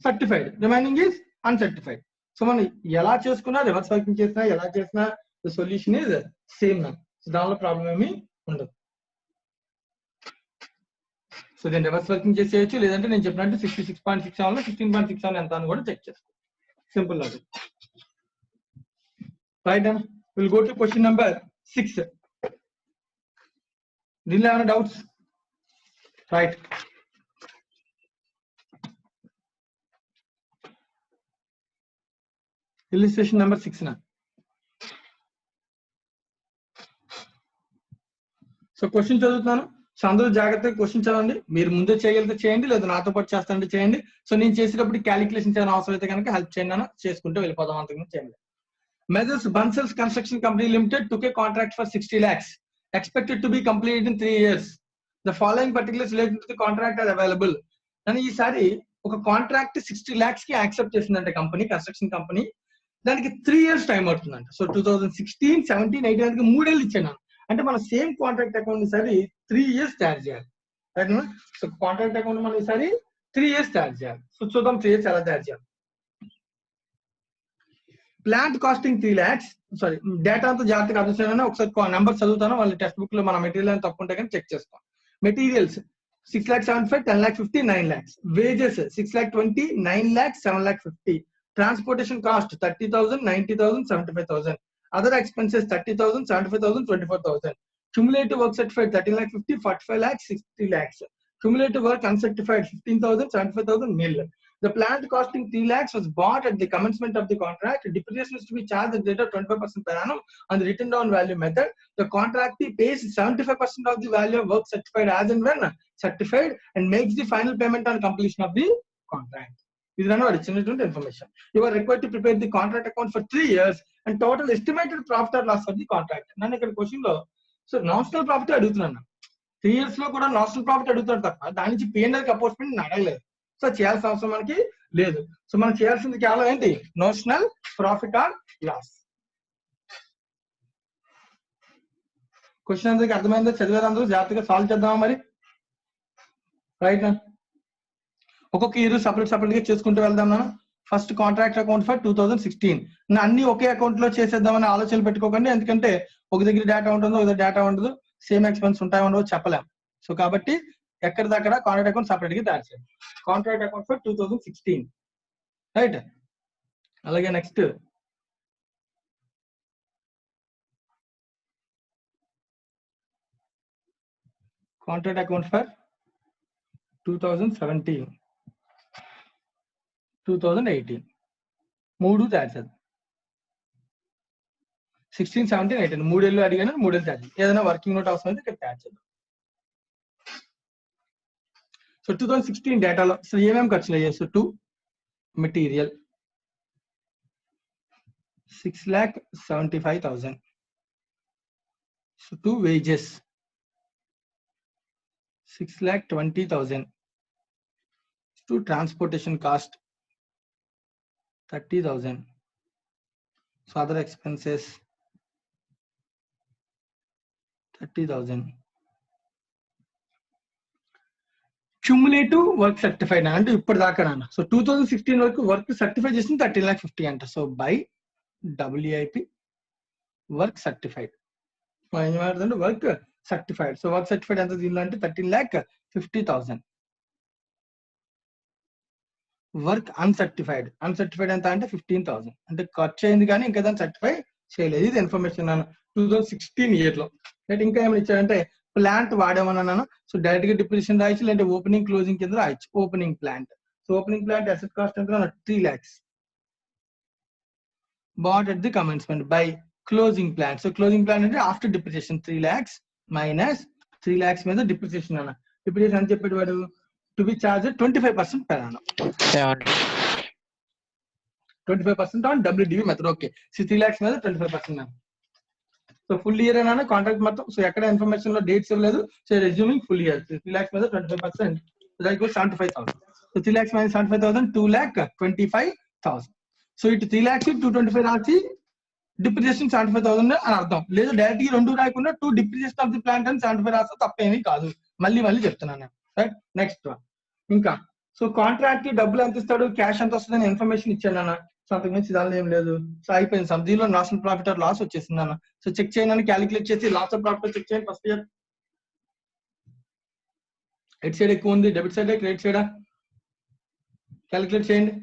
certified, remaining is uncertified. So మనం ఎలా చేసుకున్నా, రివర్స్ వర్కింగ్ చేసినా, ఎలా చేసినా ద సొల్యూషన్ ఈజ్ సేమ్ నా. సో దానిలో ప్రాబ్లం ఏమీ ఉండదు. సో దీన్ని రివర్స్ వర్కింగ్ చేసేయచ్చు, లేదంటే నేను చెప్పినట్టు 66.67 లో 16.67 ఎంత అని కూడా చెక్ చేసుకో. Simple logic. Right and will go to question number 6. దీనిలో ఏమైనా డౌట్స్? రైట్. ఇలిస్ట్రేషన్ నెంబర్ 6 నా. సో క్వశ్చన్ చదువుతున్నాను. సో అందరూ జాగ్రత్తగా క్వశ్చన్ చదవండి. మీరు ముందే చేయగలిగితే చేయండి, లేదా నాతో పాటు చేస్తానంటే చేయండి. సో నేను చేసేటప్పుడు క్యాలిక్యులేషన్ చేయడం అవసరం అయితే కనుక హెల్ప్ చేయండి అన్న, చేసుకుంటూ వెళ్ళిపోదాం. అంతకుముందు చేయండి. Measures Bansals Construction Company Limited took a contract for 60 lakhs, expected to be completed in 3 years. The following particulars related to the contract are available. And ఈసారి ఒక కాంట్రాక్ట్ 60 lakhs కి యాక్సెప్ట్ చేసిందంటే కంపెనీ, కన్స్ట్రక్షన్ కంపెనీ, దానికి 3 years టైం పడుతుందంట. సో 2016, 17, 18 కి 3 ఏళ్ళు ఇచ్చాను. అంటే మన సేమ్ కాంట్రాక్ట్ అకౌంట్ ఈసారి 3 years తయారు చేయాలి. రైట్. సో కాంట్రాక్ట్ అకౌంట్ మనం ఈసారి 3 years తయారు చేయాలి. సో చూద్దాం 3 years ఎలా తయారు చేయాలి. Plant costing 3 lakhs. Sorry, data అంతా జాగ్రత్తగా అర్థం చేయాలని ఒకసారి నెంబర్ చదువుతాను. వాళ్ళ టెక్స్ట్ బుక్ లో మన మెటీరియల్ అని తప్పు ఉంటే కానీ చెక్ చేసుకో. Materials 6,75,000, 10,50,000, 9 lakhs. Wages 6,20,000, 9 lakhs, 7,50,000. Transportation cost 30,000, 90,000, 75,000. Other expenses 30,000, 75,000, 24,000. Cumulative work certified 13,50,000, 45 lakhs, 60 lakhs. Cumulative work uncertified 15,000, 75,000 nil. The plant costing 3 lakhs was bought at the commencement of the contract. Depreciation is to be charged at the rate of 25% per annum on the written down value method. The contractee pays 75% of the value of work certified as and when certified and makes the final payment on completion of the contract. This is another information. You are required to prepare the contract account for 3 years and total estimated profit or loss for the contract. None of question lo. So national profit అడుగుతున్నాను. 3 years లో కూడా national profit అడుగుతాడు తప్ప దాని నుంచి P&L అపోర్ట్మెంట్ అడగలేదు. సో చేయాల్సిన అవసరం మనకి లేదు. సో మనం చేయాల్సింది కేవలం ఏంటి? Notional profit or loss. Question అందరికి అర్థమైందో? చదివారు అందరూ? జాగ్రత్తగా సాల్వ్ చేద్దామా మరి? రైట్. ఒక్కొక్క ఇయర్ సపరేట్ గా చేసుకుంటూ వెళ్దాం. First contract account for 2016. అన్ని ఒకే అకౌంట్ లో చేసేద్దామని ఆలోచనలు పెట్టుకోకండి. ఎందుకంటే ఒక దగ్గర డేటా ఉంటుందో, ఒక దగ్గర డేటా ఉండదు, సేమ్ ఎక్స్పెన్స్ ఉంటాయో ఉండవో చెప్పలేం. సో కాబట్టి ఎక్కడిదక్కడ కాంట్రాక్ట్ అకౌంట్ సపరేట్ గా తయారు చేయాలి. Contract account for 2016. రైట్. అలాగే నెక్స్ట్ కాంట్రాక్ట్ అకౌంట్ ఫర్ 2017 2018 మూడు తయారు చేద్దాం. 16, 17, 18 మూడేళ్ళు అడిగాను, మూడేళ్ళు తయారు చేద్దాం. ఏదైనా వర్కింగ్ నోట్ అవసరం అయితే ఇక్కడ తయారు చేద్దాం. సో 2016 డేటాలో సో ఏమేమి ఖర్చులు అయ్యాయి? So 2 material 6,75,000. So 2 wages 6,20,000. 2 transportation cost 30,000. So other expenses 30,000. Cumulative work certified అంటే ఇప్పుడు దాకా నాన్న. సో 2016 వరకు వర్క్ సర్టిఫై చేసింది 13,50,000 అంట. So by WIP work certified. Work certified. So work certified ఎంత దీనిలో అంటే 13,50,000. వర్క్ అన్సర్టిఫైడ్ ఎంత అంటే 15,000. అంటే ఖర్చు అయింది కానీ ఇంకా దాన్ని సర్టిఫై చేయలేదు. ఇది ఇన్ఫర్మేషన్ నాన్న 2016 ఇయర్ లో. అంటే ఇంకా ఏమైనా ఇచ్చారంటే ప్లాంట్ వాడామన్నాను. సో డైరెక్ట్ గా డిప్రిసియేషన్ రాయొచ్చు, లేదంటే ఓపెనింగ్ క్లోజింగ్ కింద రాయొచ్చు. Opening plant. So opening plant asset cost ఎంత 3 lakhs. Bought at the commencement by closing plant. So closing plant అంటే after depreciation 3 lakhs minus 3 lakhs మీద డిప్రిసియేషన్ అన్న. డిప్రిసియేషన్ అని చెప్పేది వాడు to be charge 25% per annum. 25% on WDV method. Okay. So 3 lakhs మీద 25% అన్న. సో ఫుల్ ఇయర్ అన్నా కాంట్రాక్ట్ మొత్తం. సో ఎక్కడ ఇన్ఫర్మేషన్ లో డేట్స్ ఇవ్వలేదు. So resuming full year 3 lakhs మీద 25%. So that equals 75,000. So 3 lakhs minus 75,000 2,25,000. So ఇటు 3 lakhs 225 రాసి డిప్రిసియేషన్ 75,000 అని అర్థం. లేదు డైరెక్ట్ గా రెండు రాయకుండా 2 డిప్రిసియేషన్ ఆఫ్ ది ప్లాంట్ అని 75 రాస్తే తప్పేమీ కాదు. మళ్ళీ చెప్తున్నాను. రైట్. నెక్స్ట్ ఇంకా సో కాంట్రాక్ట్ డబ్బులు ఎంత ఇస్తాడు, క్యాష్ ఎంత వస్తుంది ఇన్ఫర్మేషన్ ఇచ్చాను అన్న. సో అంతకు మించి దానిలో ఏం లేదు. సో అయిపోయింది. సమ్ దీనిలో నేషనల్ ప్రాఫిట్ ఆర్ లాస్ వచ్చేసింది అన్న. సో చెక్ చేయడానికి క్యాలిక్యులేట్ చేసి లాస్ ఆఫ్ ప్రాఫిట్ చెక్ చేయండి. ఫస్ట్ ఇయర్ ఎట్ సైడ్ ఎక్కువ ఉంది, డెబిట్ సైడ్ క్రెడిట్ సైడా క్యాలిక్యులేట్ చేయండి.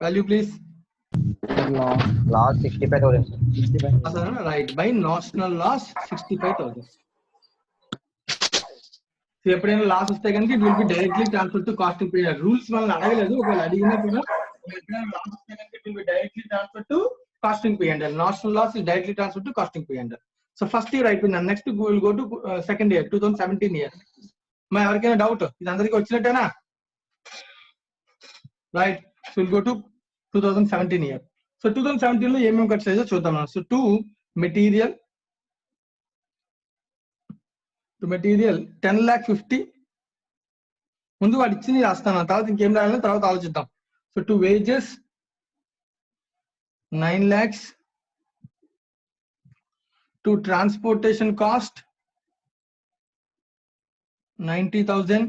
Value please. Last 65,000. Right. By national loss 65,000. So ఎప్పుడైనా లాస్ వస్తే కనుక it will be directly transfer to costing period. Rules మనల్ని అడగలేదు. ఒకవేళ అడిగినా కూడా ఎప్పుడైనా లాస్ వస్తే కనుక it will be directly transfer to costing period. National loss is directly transfer to costing period. So first year అయిపోయింది. Next will go to second year 2017 year. మా ఎవరికైనా డౌట్? ఇది అందరికీ వచ్చినట్టేనా? Right. So will go to 2017 year. So 2017 లో ఏమేమి ఖర్చు అయ్యో చూద్దాం. So 2 material 10,50,000. ముందు వాడు ఇచ్చింది రాస్తాను, తర్వాత ఇంకేం రాయాలని తర్వాత ఆలోచిద్దాం. So 2 wages 9 lakhs. 2 transportation cost 90,000.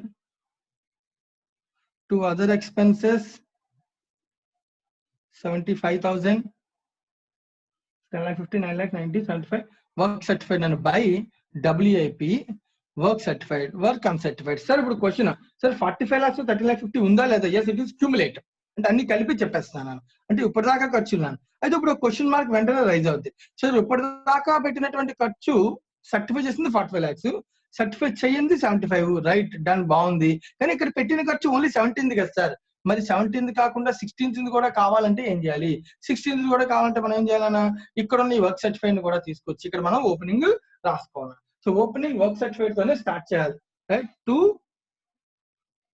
2 other expenses 75,000. 10,50,000 9 lakhs 90 75. Work certified అని by WIP work certified work uncertified. Sir ఇప్పుడు క్వశ్చన్, సార్ 45 lakhs 30,50,000 ఉందా లేదా? Yes it is cumulate. అంటే అన్ని కలిపి చెప్పేస్తాను. అంటే ఇప్పటిదాకా ఖర్చు ఉన్నాను. అయితే ఇప్పుడు క్వశ్చన్ మార్క్ వెంటనే రైజ్ అవుతుంది. సార్ ఇప్పటిదాకా పెట్టినటువంటి ఖర్చు సర్టిఫై చేసింది 45 lakhs, సర్టిఫై చేయండి 75. రైట్, డన్, బాగుంది. కానీ ఇక్కడ పెట్టిన ఖర్చు ఓన్లీ 17th కదా సార్. మరి 17th కాకుండా 16th కూడా కావాలంటే ఏం చేయాలి? 16th కూడా కావాలంటే మనం ఏం చేయాలన్నా ఇక్కడ ఉన్న ఈ వర్క్ సర్టిఫైడ్ కూడా తీసుకొచ్చి ఇక్కడ మనం ఓపెనింగ్ రాసుకోవాలి. సో ఓపెనింగ్ వర్క్ సర్టిఫైడ్ తోనే స్టార్ట్ చేయాలి. రైట్. 2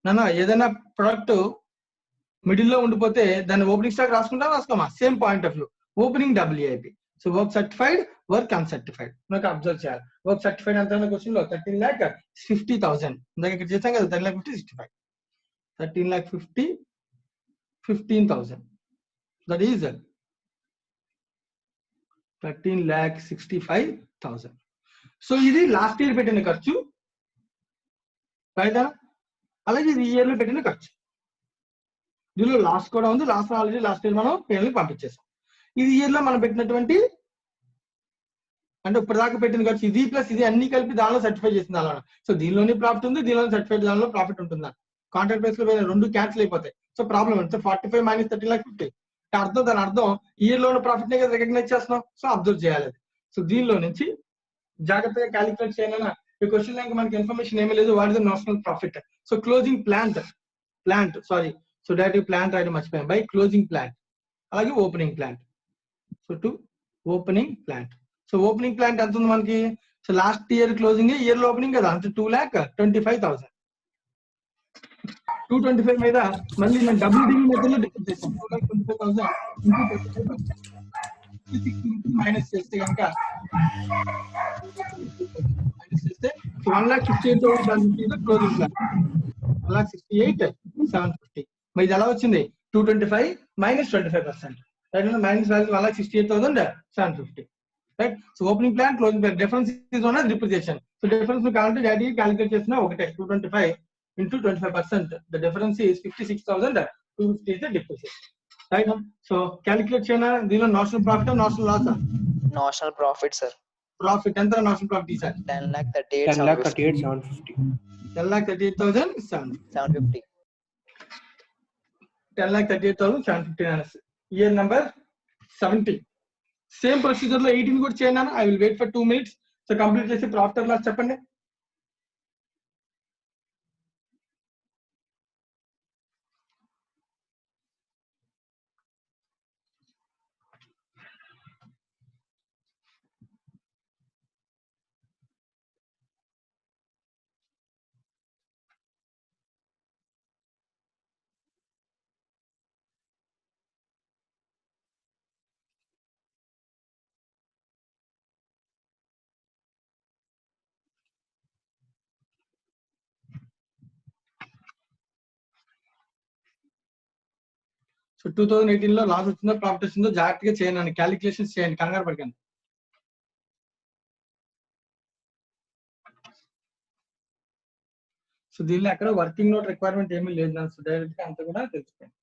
నాన్న ఏదైనా ప్రొడక్ట్ మిడిల్ లో ఉండిపోతే దాన్ని ఓపెనింగ్ స్టాక్ రాసుకోమా? Same point of view. Opening WIP. So work certified work uncertified నాకు అబ్జర్వ్ చేయాలి. వర్క్ సర్టిఫైడ్ ఎంత క్వశ్చన్ లో 13,50,000. ఇందాక ఇక్కడ చేసాం కదా 13,50,000 65. 13,50,000 15,000. That is 13,65,000. సో ఇది లాస్ట్ ఇయర్ పెట్టిన ఖర్చు. రైటా? అలాగే ఇది ఇయర్ లో పెట్టిన ఖర్చు. దీనిలో లాస్ట్ కూడా ఉంది. లాస్ట్ ఆల్రెడీ లాస్ట్ ఇయర్ మనం పేర్లకు పంపించేసాం. ఇది ఇయర్ లో మనం పెట్టినటువంటి అంటే ఇప్పటిదాకా పెట్టిన ఖర్చు ఇది ప్లస్ ఇది అన్ని కలిపి దానిలో సర్టిఫై చేసింది అలా. సో దీనిలోని ప్రాఫిట్ ఉంది, దీనిలో సర్టిఫైడ్ దానిలో ప్రాఫిట్ ఉంటుందా? కాంట్రాక్ట్ బేస్ లో రెండు క్యాన్సిల్ అయిపోతాయి. సో ప్రాబ్లం అంటే 45 minus 13,50,000 దాని అర్థం ఇయర్ లో ప్రాఫిట్ ని రికగ్నైజ్ చేస్తున్నాం. సో అబ్జర్వ్ చేయాలి. సో దీనిలో నుంచి జాగ్రత్తగా క్యాలిక్యులేట్ చేయాలన్నా ఈ క్వశ్చన్ లో మనకి ఇన్ఫర్మేషన్ ఏమీ లేదు. What is the notional profit? So closing plant sorry, so direct plant రాయడం మర్చిపోయాం. బై క్లోజింగ్ ప్లాంట్, అలాగే opening plant. So to opening plant. So opening plant ఎంత ఉంది మనకి? So last year closing, year లో ఓపెనింగ్ కదా, అంటే 2,25,000. 225 మీద మళ్ళీ నేను డబుల్ డిగ్రీ మెథడ్ లో డిఫరెన్స్ చేస్తాం. 2,25,000 మైనస్ చేస్తే కనుక మైనస్ చేస్తే 1,68,750 క్లోజింగ్ ప్లాన్. 1,68,750. మరి ఇది ఎలా వచ్చింది? 225 minus 25%. Right, minus value 1,68,750. Right. So opening plan, closing plan difference is own depreciation. So difference కావాలంటే డాడీ క్యాలిక్యులేట్ చేసిన ఒకటే, 225 into 25%. The difference is 56,250 is the depreciation. Right. So calculate cheyna dino notional profit or notional loss? Notional profit, sir. Profit enta notional profit is 10,38,750. 10,38,750. 10,38,750. Year number 70. Same procedure lo 18 kuda cheyna. I will wait for 2 minutes. So complete chesi profit or loss cheppandi. So 2018 లో లాస్ వచ్చిందో ప్రాఫిట్ వచ్చిందో జాగ్రత్తగా చేయండి, క్యాలిక్యులేషన్స్ చేయండి, కంగారు పడకండి. సో దీనిలో ఎక్కడ వర్కింగ్ నోట్ రిక్వైర్మెంట్ ఏమీ లేదు. సో డైరెక్ట్ గా అంతా కూడా తెలుసుకోండి.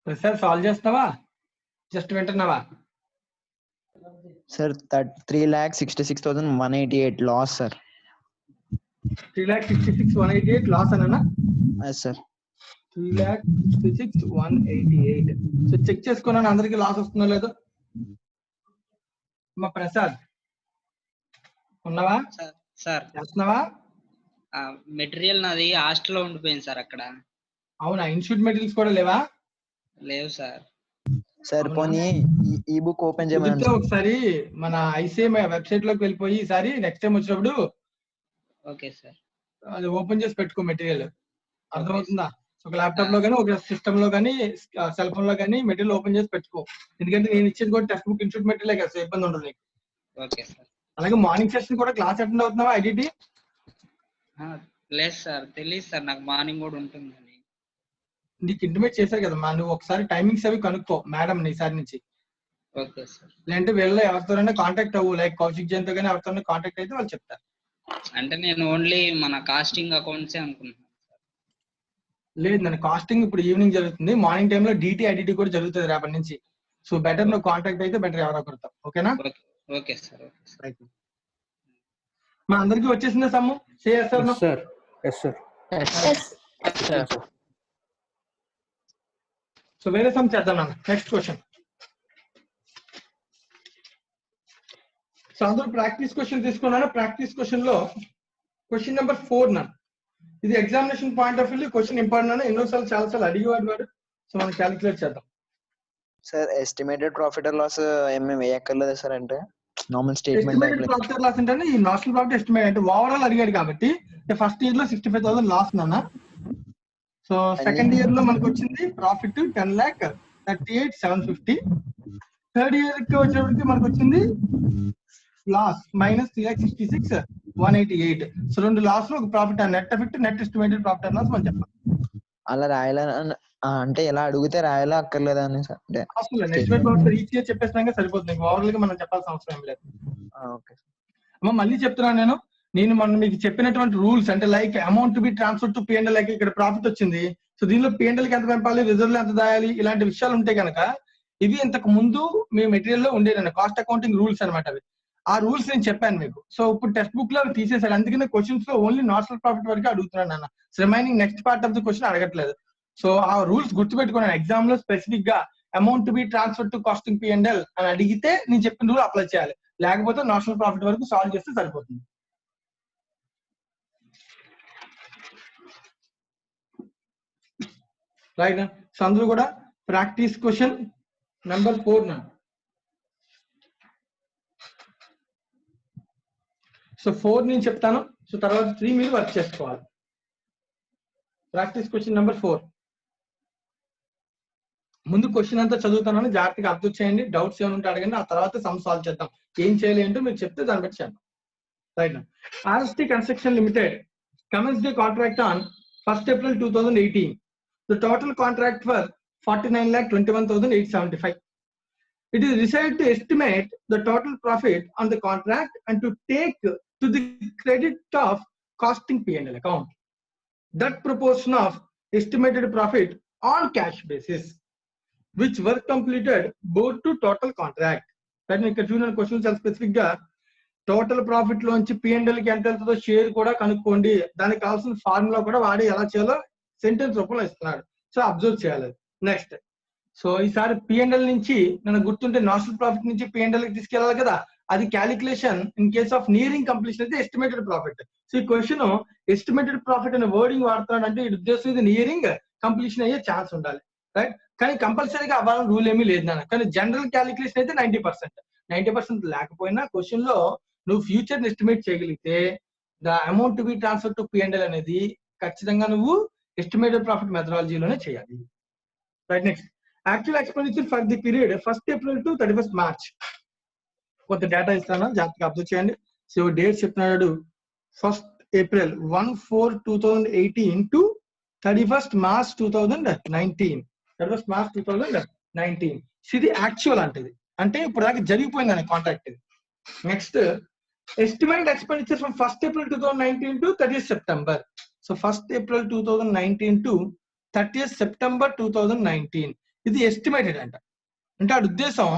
సార్ సాల్వ్ చేస్తావా, జస్ట్ వింటున్నావా? Sir, that 3,66,188 loss, sir. 3,66,188 loss అన్నా? Yes, sir. 3,66,188. సో చెక్ చేసుకున్నాను అందరికి లాస్ వస్తుందో లేదో. మా ప్రసాద్ ఉన్నావా? సార్ చేస్తున్నావా? మెటీరియల్ నాది హాస్టల్లో ఉండిపోయింది సార్ అక్కడ. అవునా, ఇన్స్టిట్యూట్ మెటీరియల్స్ కూడా లేవా? లేవు సార్. సార్ పోనీ ఈ బుక్ ఓపెన్ చేయమని ఒకసారి మన ఐసీఎం వెబ్సైట్ లోకి వెళ్ళిపోయి ఈసారి నెక్స్ట్ టైం వచ్చినప్పుడు ఓకే సార్ అది ఓపెన్ చేసి పెట్టుకో మెటీరియల్. అర్థమవుతుందా? ఒక ల్యాప్టాప్ లో కానీ ఒక సిస్టమ్ లో కానీ సెల్ ఫోన్ లో కానీ మెటీరియల్ ఓపెన్ చేసి పెట్టుకో. ఎందుకంటే నేను ఇచ్చేది కూడా టెక్స్ట్ బుక్ ఇన్స్టిట్యూట్ మెటీరియల్ కదా, ఇబ్బంది ఉండదు నీకు. Okay sir. అలాగే మార్నింగ్ సెషన్ కూడా క్లాస్ అటెండ్ అవుతున్నావా ఐడిటి? లేదు సార్, తెలియదు సార్ నాకు మార్నింగ్ కూడా ఉంటుందని. నీకు ఇంటిమేట్ చేశారు కదా మా, నువ్వు ఒకసారి టైమింగ్స్ అవి కనుక్కో మేడం ఈసారి నుంచి. Okay sir. లేదంటే వీళ్ళు ఎవరితోనైనా కాంటాక్ట్ అవ్వు, లైక్ కౌశిక్ జయంతో కానీ ఎవరితోనైనా కాంటాక్ట్ అయితే వాళ్ళు చెప్తారు. అంటే నేను ఓన్లీ మన కాస్టింగ్ అకౌంట్సే అనుకుంటున్నాను. లేదు, నన్ను కాస్టింగ్ ఇప్పుడు ఈవినింగ్ జరుగుతుంది, మార్నింగ్ టైంలో డిటి ఐడిటి కూడా జరుగుతుంది రేపటి నుంచి. సో బెటర్ నువ్వు కాంటాక్ట్ అయితే బెటర్ ఎవరో ఒకరితో. ఓకేనా? Okay sir. మా అందరికి వచ్చేసిందా సమ్ము? చేస్తారు సార్. Yes sir. సో వేరే సమ్ చేద్దాం నాన్న. Next question. సో అందరూ ప్రాక్టీస్ క్వశ్చన్ తీసుకున్నాను. ప్రాక్టీస్ క్వశ్చన్ లో క్వశ్చన్ నెంబర్ 4 నాన్న. ఇది examination point of view question important అన్న, ఎన్నోసార్లు చాలా సార్లు అడిగేవాడు వాడు. సో మనం క్యాలిక్యులేట్ చేద్దాం. Sir estimated profit or loss ఏమీ వేయక్కర్లేదు సార్, అంటే normal statement estimated profit or loss అంటే ఈ నాషనల్ ప్రాఫిట్ ఎస్టిమేట్ అంటే ఓవరాల్ అడిగాడు కాబట్టి ఫస్ట్ ఇయర్ లో 65,000 లాస్ నాన్న. సో సెకండ్ ఇయర్ లో మనకు వచ్చింది ప్రాఫిట్ 10,38,750. థర్డ్ ఇయర్ కి వచ్చేప్పటికి మనకు వచ్చింది లాస్ మైనస్ 3,66,188. సో రెండు లాస్ లో ఒక profit net effect, net estimated profit loss మనం చెప్పాలి. అలా అంటే ఇలా అడిగితే రాయాలా అక్కర్లేదా అని సార్ అంటే అవసరం లేదు, ఎస్టిమేట్ ప్రాఫిట్ ఈచ్ ఇయర్ చెప్పేసినాక సరిపోతుంది, ఇంకా ఓవరాల్ గా మనం చెప్పాల్సిన అవసరం ఏం లేదు. ఓకే అమ్మ మళ్ళీ చెప్తున్నాను నేను మొన్న మీకు చెప్పినటువంటి రూల్స్ అంటే like amount to be transfer to P&L, like ఇక్కడ ప్రాఫిట్ వచ్చింది, సో దీనిలో పిఎండ్ఎల్ కి ఎంత పంపాలి, రిజర్వ్ లో ఎంత దాయాలి, ఇలాంటి విషయాలు ఉంటాయి కనుక ఇవి ఇంతకు ముందు మీ మెటీరియల్ లో ఉండేదండి, కాస్ట్ అకౌంటింగ్ రూల్స్ అనమాట అవి. ఆ రూల్స్ నేను చెప్పాను మీకు. సో ఇప్పుడు టెక్స్ట్ బుక్ లో అవి తీసేసాడు, అందుకనే క్వశ్చన్స్ లో ఓన్లీ నాషనల్ ప్రాఫిట్ వరకు అడుగుతున్నాను అన్న, remaining next part of the question అడగట్లేదు. సో ఆ రూల్స్ గుర్తుపెట్టుకున్నాను, ఎగ్జామ్ లో స్పెసిఫిక్ గా amount to be transfer to costing P and L అని అడిగితే నేను చెప్పిన రూల్ అప్లై చేయాలి, లేకపోతే నేషనల్ ప్రాఫిట్ వరకు సాల్వ్ చేస్తే సరిపోతుంది. రైట్, సో అందరూ కూడా ప్రాక్టీస్ క్వశ్చన్ నెంబర్ 4 నా. సో 4 నేను చెప్తాను, సో తర్వాత 3 మీరు వర్క్ చేసుకోవాలి. Practice question number 4. ముందు క్వశ్చన్ అంతా చదువుతానని జాగ్రత్తగా అబ్జర్వ్ చేయండి, డౌట్స్ ఏమైనా ఉంటే అడగండి, ఆ తర్వాత సమ్ సాల్వ్ చేద్దాం. ఏం చేయాలి ఏంటో మీరు చెప్తే దాన్ని బట్టి చేద్దాం. Right, RST construction limited commenced the contract on 1st April 2018. The total contract was 49,21,875. It is decided to estimate the total profit on the contract and to take to the credit of costing P&L account that proportion of estimated profit on cash basis which were completed both to total contract. That means question చాలా స్పెసిఫిక్ గా టోటల్ ప్రాఫిట్ లోంచి పిఎండ్ఎల్ కి ఎంత వెళ్తుందో షేర్ కూడా కనుక్కోండి, దానికి కావాల్సిన ఫార్ములా కూడా వాడి ఎలా చేయాలో సెంటెన్స్ రూపంలో ఇస్తున్నాడు. సో అబ్జర్వ్ చేయాలి. నెక్స్ట్, సో ఈసారి పిఎండ్ఎల్ నుంచి నాకు గుర్తుంటే నేషనల్ ప్రాఫిట్ నుంచి పిఎండ్ఎల్ కి తీసుకెళ్ళాలి కదా, అది calculation in case of nearing completion అయితే ఎస్టిమేటెడ్ ప్రాఫిట్. సో ఈ క్వశ్చన్ ఎస్టిమేటెడ్ ప్రాఫిట్ అనే వర్డింగ్ వాడుతున్నాడు అంటే ఈ ఉద్దేశం ఇది నియరింగ్ కంప్లీషన్ అయ్యే ఛాన్స్ ఉండాలి, రైట్. కానీ కంపల్సరీగా అవ్వాలని రూల్ ఏమీ లేదు నాన్న, కానీ జనరల్ క్యాలిక్యులేషన్ అయితే 90% లేకపోయినా క్వశ్చన్ లో నువ్వు ఫ్యూచర్ ఎస్టిమేట్ చేయగలిగితే the amount to be transfer to P&L అనేది ఖచ్చితంగా నువ్వు ఎస్టిమేటెడ్ ప్రాఫిట్ మెథడాలజీలోనే చేయాలి. Right, next actual expenditure for the period 1st April to 31st March. కొంత డేటా ఇస్తాను, జాగ్రత్తగా అబ్జర్వ్ చేయండి. సో డేట్ చెప్తున్నాడు 1st April 1/4/2018 to 31st March 2019. 31st March 2019. ఇది యాక్చువల్ అంటే ఇప్పుడు దాకా జరిగిపోయింది contract. Next estimated expenditure from 1st April 2019 to 30th September. So 1st April 2019 to 30th September 2019 ఇది ఎస్టిమేటెడ్ అంటే ఆ ఉద్దేశం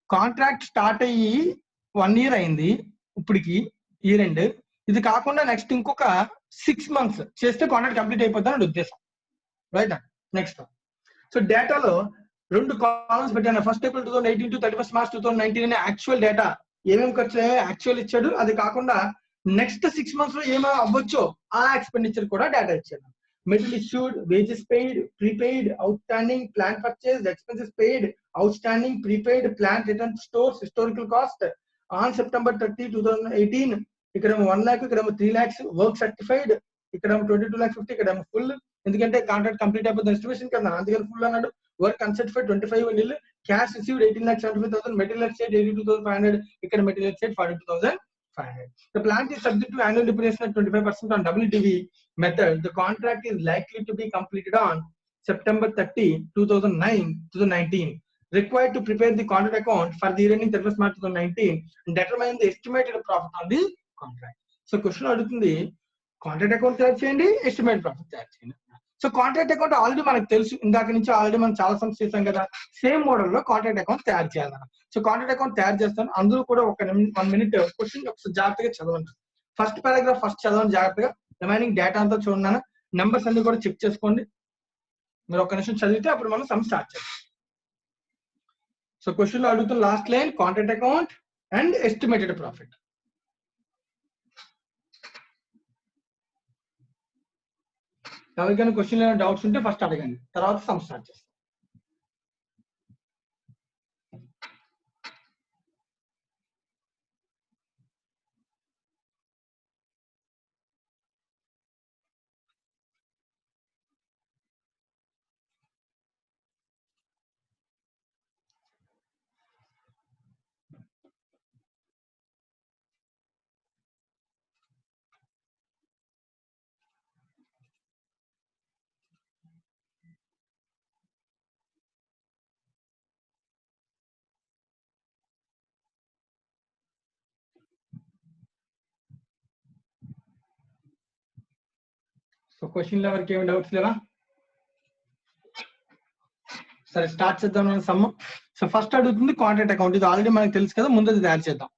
కాంట్రాక్ట్ స్టార్ట్ అయ్యి 1 year అయింది ఇప్పటికి, ఇయర్ ఎండ్. ఇది కాకుండా నెక్స్ట్ ఇంకొక 6 months చేస్తే కాంట్రాక్ట్ కంప్లీట్ అయిపోతుంది అని ఉద్దేశం, రైట్. నెక్స్ట్, సో డేటాలో 2 కాలమ్స్ పెట్టాను. 1st April 2018 to 31st March 2019 అనే యాక్చువల్ డేటా ఏమేమి ఖర్చు యాక్చువల్ ఇచ్చాడు, అది కాకుండా నెక్స్ట్ 6 months లో ఏమేమి అవ్వచ్చో ఆ ఎక్స్పెండిచర్ కూడా డేటా ఇచ్చాడు. Material issued, wages paid, prepaid, outstanding, plan purchase, expenses paid, outstanding, prepaid, plan return stores, historical cost on September 30, 2018. ఇక్కడ 1 lakh, ఇక్కడ 3 lakhs, వర్క్ సర్టిఫైడ్, ఇక్కడ 22,50,000, ఇక్కడ ఫుల్, ఎందుకంటే కాంట్రాక్ట్ కంప్లీట్ అయిపోతుంది ఎస్టిమేషన్ కదా, అందుకని ఫుల్ అన్నాడు. Work uncertified 25,000, cash received 18,75,000, material exchange 82,500, ఇక్కడ material exchange 42,500. The plant is subject to annual depreciation at 25% on WDV method. The contract is likely to be completed on September 30, 2019. Required to prepare the contract account for the year ending 31st March 2019 and determine the estimated profit on the contract. So question అడుగుతుంది కాంట్రాక్ట్ అకౌంట్ తయారు చేయండి, ఎస్టిమేటెడ్ ప్రాఫిట్ తయారు చేయండి. సో కాంట్రాక్ట్ అకౌంట్ ఆల్రెడీ మనకు తెలుసు, ఇందాక నుంచి ఆల్రెడీ మనం చాలా సమ్స్ చేసాం కదా, సేమ్ మోడల్ లో కాంట్రాక్ట్ అకౌంట్ తయారు చేయాలన్న. సో కాంట్రాక్ట్ అకౌంట్ తయారు చేస్తాను, అందరూ కూడా 1 minute క్వశ్చన్ ఒకసారి జాగ్రత్తగా చదవండి. ఫస్ట్ పారాగ్రాఫ్ ఫస్ట్ చదవండి జాగ్రత్తగా, రిమైనింగ్ డేటా అంతా చూడండి, నెంబర్స్ అన్ని కూడా చెక్ చేసుకోండి. మీరు 1 నిమిషం చదివితే అప్పుడు మనం సమ్ స్టార్ట్ చేద్దాం. సో క్వశ్చన్ లో అడుగుతున్న last line contract account and estimated profit. ఎవరికైనా క్వశ్చన్ ఏమైనా డౌట్స్ ఉంటే ఫస్ట్ అడగండి, తర్వాత సమ్ స్టార్ట్ చేస్తాం. సో క్వశ్చన్ ఎవరికి ఏమి డౌట్స్ లేవా? సరే స్టార్ట్ చేద్దాం సమ్. సో ఫస్ట్ అడుగుతుంది కాంట్రాక్ట్ అకౌంట్. ఇది ఆల్రెడీ మనకు తెలుసు కదా, ముందు అది తయారు చేద్దాం.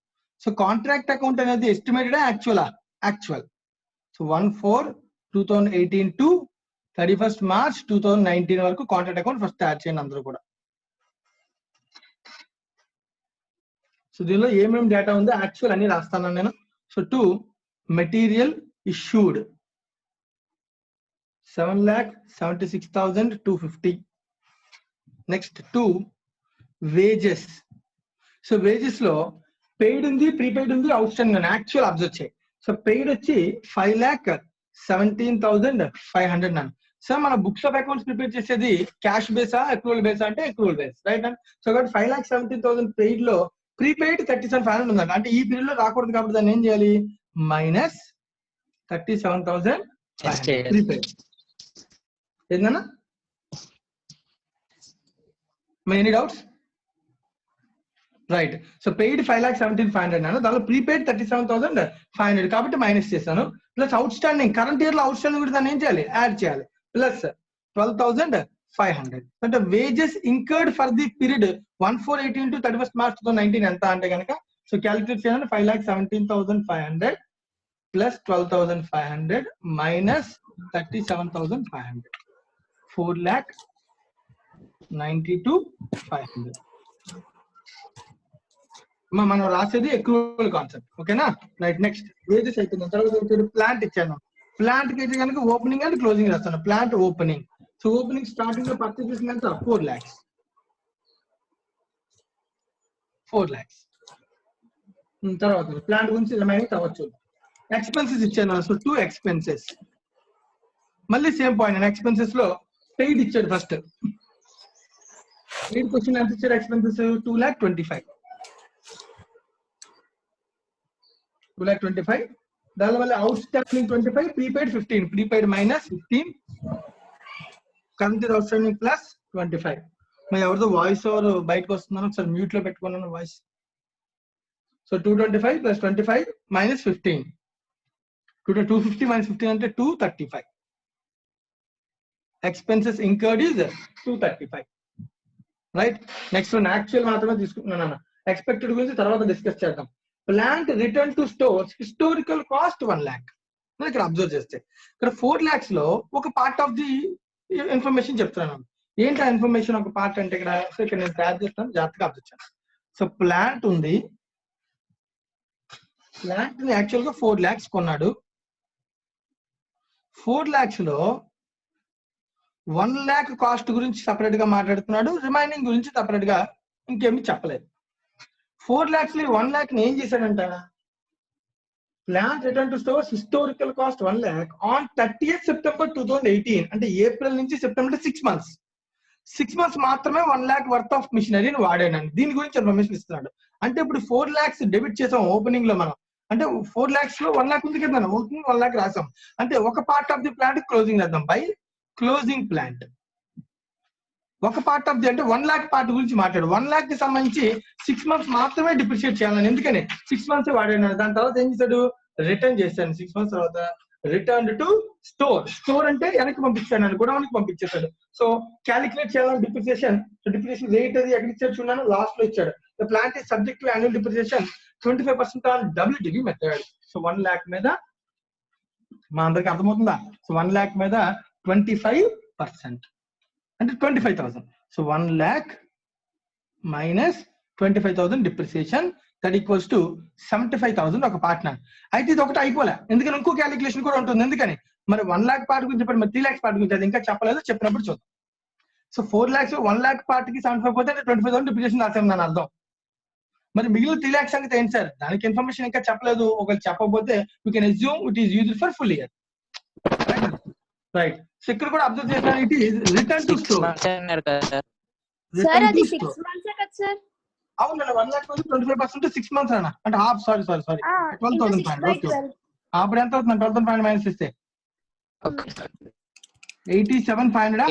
సో కాంట్రాక్ట్ అకౌంట్ అనేది estimated actual? Actual. So 1/4/2018 to 31st March 2019 వరకు కాంట్రాక్ట్ అకౌంట్ ఫస్ట్ తయారు చేయండి అందరూ కూడా. సో దీనిలో ఏమేమి డేటా ఉందో యాక్చువల్ అన్ని రాస్తాను నేను. So 2 material issued 7,76,250. Next 2 wages. So wages లో పెయిడ్ ఉంది, ప్రీపెయిడ్ ఉంది, అవుట్ స్టాండింగ్ ఉంది. యాక్చువల్ అబ్జర్వ్ చేయి. సో పెయిడ్ వచ్చి 5,17,500 నన్ను. సో మన బుక్స్ ఆఫ్ అకౌంట్స్ ప్రిపేర్ చేసేది క్యాష్ బేసా అక్రూవల్ బేసా అంటే accrual base, right and. So కాబట్టి 5,17,000 పెయిడ్ లో ప్రీపెయిడ్ 37,500 ఉందండి. అంటే ఈ పీరియడ్ లో రాకూడదు కాబట్టి దాన్ని ఏం చేయాలి? Minus 37,500 prepaid. ఏందన్నా? Any doubts? Right. So paid 5,17,500 అన్నాను, దానిలో ప్రీపెయిడ్ 37,500 కాబట్టి మైనస్ చేశాను. Plus outstanding, current year లో అవుట్ స్టాండింగ్ కూడా దాన్ని ఏం చేయాలి? యాడ్ చేయాలి. ప్లస్ 12,500 అంటే wages incurred for the period 1/4/18 to 31st March 2019 ఎంత అంటే కనుక, సో క్యాలిక్యులేట్ చేయాలి. 5,17,500 ప్లస్ 12,500 మైనస్ 37,500 4,92,500. మనం రాసేది ఎక్రూవల్ కాన్సెప్ట్, ఓకేనా? రైట్. నెక్స్ట్ వేజెస్ అయిపోయింది. తర్వాత ప్లాంట్ ఇచ్చాను. ప్లాంట్ కి అయితే కనుక ఓపెనింగ్ అండ్ క్లోజింగ్ రాస్తాను. Plant opening. So opening starting లో పర్చేస్ చేసినంత 4 lakhs. 4 lakhs. తర్వాత ప్లాంట్ గురించి రిమైనింగ్ అవ్వచ్చు. ఎక్స్పెన్సెస్ ఇచ్చాను. So 2 expenses. మళ్ళీ సేమ్ పాయింట్. ఎక్స్పెన్సెస్ లో పెయిడ్ ఇచ్చాడు ఫస్ట్. పెయిడ్ క్వశ్చన్ ఎంత ఇచ్చాడు? ఎక్స్పెన్సెస్ 2,25,000. 2,25,000. దాని వల్ల out standing 25, prepaid 15. Prepaid minus 15, current out standing plus 25. మరి ఎవరితో వాయిస్ ఓవర్ బయటకు వస్తున్నాను, ఒకసారి మ్యూట్ లో పెట్టుకున్నాను voice. So 225 plus 25 minus 15. 250 minus 15 అంటే 235. Expenses incurred is 235, right. Next actual మాత్రమే తీసుకుంటున్నాను. ఎక్స్పెక్టెడ్ గురించి తర్వాత డిస్కస్ చేద్దాం. Plant return to stores historical cost 1 lakh. ఇక్కడ అబ్జర్వ్ చేస్తే ఇక్కడ 4 lakhs లో ఒక పార్ట్ ఆఫ్ ది ఇన్ఫర్మేషన్ చెప్తున్నాను. ఏంటి ఆ ఇన్ఫర్మేషన్? ఒక పార్ట్ అంటే ఇక్కడ నేను తయారు చేస్తాను, జాగ్రత్తగా అబ్జర్వ్ చేస్తాను. సో ప్లాంట్ ఉంది. ప్లాంట్ ని యాక్చువల్ గా 4 lakhs కొన్నాడు. 4 lakhs లో 1 lakh కాస్ట్ గురించి సపరేట్ గా మాట్లాడుతున్నాడు, రిమైనింగ్ గురించి సపరేట్ గా ఇంకేమి చెప్పలేదు. 4 lakhs లో 1 lakh ని ఏం చేశాడంట? Plant return to stores historical cost 1 lakh on 30th September 2018. అంటే ఏప్రిల్ నుంచి సెప్టెంబర్ 6 months. 6 months మాత్రమే 1 lakh వర్త్ ఆఫ్ మిషనరీని వాడానండి. దీని గురించి ఇన్ఫర్మేషన్ ఇస్తున్నాడు. అంటే ఇప్పుడు 4 lakhs డెబిట్ చేసాం ఓపెనింగ్ లో మనం. అంటే 4 lakhs లో 1 lakh ఉంది కదా, ఓపెనింగ్ 1 lakh రాసాం. అంటే ఒక part of the plant closing రాద్దాం బై క్లోజింగ్ ప్లాంట్. ఒక పార్ట్ ఆఫ్ ది అంటే 1 lakh పార్ట్ గురించి మాట్లాడు. 1 lakh కి సంబంధించి 6 months మాత్రమే డిప్రిషియేట్ చేయాలని, ఎందుకని 6 months వాడాను. దాని తర్వాత ఏం చేశాడు? రిటర్న్ చేశాను. 6 months తర్వాత రిటర్న్ టు స్టోర్. స్టోర్ అంటే వెనక్కి పంపించాను, గోడౌన్కి పంపించేశాడు. సో క్యాలిక్యులేట్ చేయాలని డిప్రిసియేషన్. సో డిప్రిసియేషన్ రేట్ అది ఎక్కడ ఇచ్చాడు చూడాను, లాస్ట్ లో ఇచ్చాడు. The plant is subject to annual depreciation 25% on WDV method. So 1 lakh మీద మా అందరికి అర్థమవుతుందా? సో 1 lakh మీద 25% అంటే 25,000. So 1 lakh minus 25,000 depreciation, that equals to 75,000 ఒక పార్ట్నర్. అయితే ఇది ఒకటి అయిపోలే, ఎందుకని ఇంకో క్యాలిక్యులేషన్ కూడా ఉంటుంది. ఎందుకని మరి 1 lakh పార్ట్ గురించి చెప్పండి, మరి 3 lakhs పార్ట్ గురించి అది ఇంకా చెప్పలేదు, చెప్పినప్పుడు చూద్దాం. సో 4 lakhs 1 lakh పార్ట్ కి 75 పోతే 25,000 డిప్రిసియేషన్ రాసాం దాని అర్థం. మరి మిగిలిన 3 lakhs సంగతి ఏంటి సార్? దానికి ఇన్ఫర్మేషన్ ఇంకా చెప్పలేదు. ఒకవేళ చెప్పకపోతే you can assume it is used for full year, right. So ఇక్కడ కూడా అబ్జర్వ్ చేస్తాను, it is return to store. Sir అది 6 months కదా సార్? అవును, 1 lakh 25% 6 months అన్న, అంటే హాఫ్. సారీ 12,500. ఓకే, అప్పుడు ఎంత అవుతుంది? 12,500 మైనస్ ఇస్తే 87,500.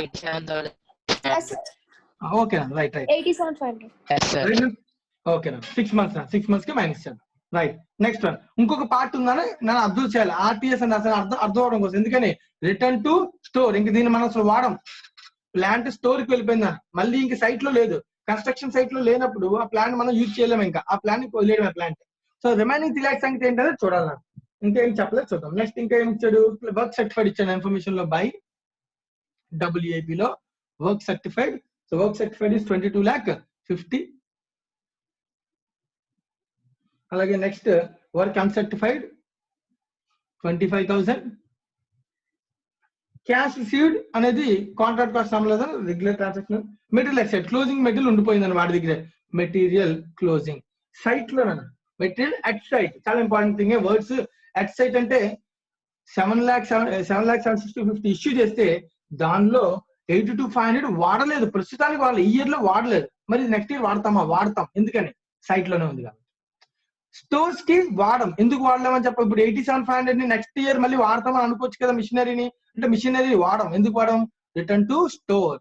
ఓకేనా, రైట్. 87,500. ఓకేనా, 6 months కి మైనస్ చేద్దాం. రైట్. నెక్స్ట్ వన్ ఇంకొక పార్ట్ ఉందని నేను అబ్జర్వ్ చేయాలి. ఆర్టీఎస్ అని అసలు అర్థం అవడం కోసం. ఎందుకని రిటర్న్ టు స్టోర్, ఇంక దీన్ని మనం అసలు వాడం. ప్లాంట్ స్టోర్ కి వెళ్ళిపోయిందని మళ్ళీ ఇంక సైట్ లో లేదు, కన్స్ట్రక్షన్ సైట్ లో లేనప్పుడు ఆ ప్లాంట్ మనం యూజ్ చేయలేము, ఇంకా ఆ ప్లాంట్ వదిలేయడం ప్లాంట్. సో రిమైనింగ్ 3 lakhs సంగతి ఏంటంటే చూడాలి. ఇంకా ఏం చెప్పలేదు, చూద్దాం. నెక్స్ట్ ఇంకా ఏం ఇచ్చాడు, వర్క్ సర్టిఫైడ్ ఇచ్చాడు ఇన్ఫర్మేషన్ లో బై WAP లో work certified. So work certified is 22,50,000. అలాగే next work uncertified 25,000. Cash received అనేది కాంట్రాక్ట్ కాస్ట్ సమలేదా, regular transaction. Material at site, closing material ఉండిపోయిందని వాడి దగ్గర. మెటీరియల్ క్లోజింగ్ సైట్ లో, మెటీరియల్ అట్ సైట్ చాలా important thing. Words at site అంటే 7,760,50 ఇష్యూ చేస్తే దానిలో 8,500 వాడలేదు, ప్రస్తుతానికి వాళ్ళు ఈ ఇయర్ లో వాడలేదు. మరి నెక్స్ట్ ఇయర్ వాడతామా? వాడతాం. ఎందుకని సైట్ లోనే ఉంది కాబట్టి. స్టోర్స్ కి వాడడం, ఎందుకు వాడలేమని చెప్ప. ఇప్పుడు 87,500 ని నెక్స్ట్ ఇయర్ మళ్ళీ వాడతామని అనుకోవచ్చు కదా మిషనరీని. అంటే మిషనరీ వాడడం, ఎందుకు వాడడం? Return to store.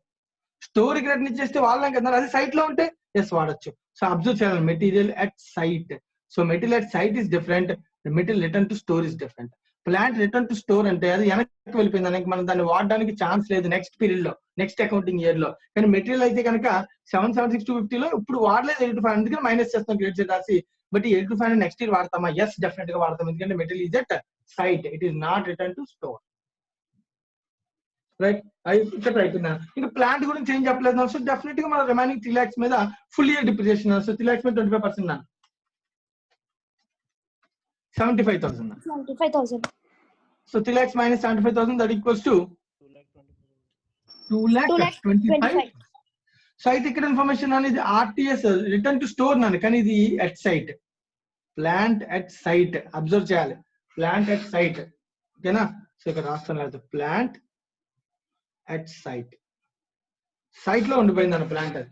స్టోర్ కి రిటర్న్ ఇచ్చేస్తే వాళ్ళం కదా, అది సైట్ లో ఉంటే ఎస్ వాడచ్చు. సో అబ్జర్వ్ చేయాలి, material at site. So material at site is different, material return to store is different. Plant return to store అంటే అది వెనక్కి వెళ్ళిపోయింది, దానికి మనం దాన్ని వాడడానికి ఛాన్స్ లేదు నెక్స్ట్ పీరియడ్ లో, నెక్స్ట్ అకౌంటింగ్ ఇయర్ లో. కానీ మెటీరియల్ అయితే కనుక 7,762,50 లో ఇప్పుడు వాడలేదు 8,500, అందుకని మైనస్ చేస్తాం క్రెడిట్ సైడ్ రాసి. బట్ 8,500 నెక్స్ట్ ఇయర్ వాడతామా? ఎస్ డెఫినెట్ గా వాడతాం, ఎందుకంటే material is at site, it is not return to store. Right. ఇక్కడ అయిపోయిందా? ఇంకా ప్లాంట్ గురించి ఏం చెప్పలేదు. సో డెఫినెట్ గా మన రిమైనింగ్ 3 lakhs మీద full year depreciation. So 3 lakhs మీద 25% 75,000. 25,000. So 3 lakhs minus 75,000, that equals to 2,25,000. So అయితే ఇక్కడ ఇన్ఫర్మేషన్ అనేది ఆర్టీఎస్ రిటర్న్ టు స్టోర్ నాని, కానీ ఇది at site. Plant at site observe చేయాలి, ప్లాంట్ ఎట్ సైట్. ఓకేనా? సో ఇక్కడ రాస్తాను లేదు, ప్లాంట్ ఎట్ సైట్. సైట్ లో ఉండిపోయింది అన్న ప్లాంట్ అది.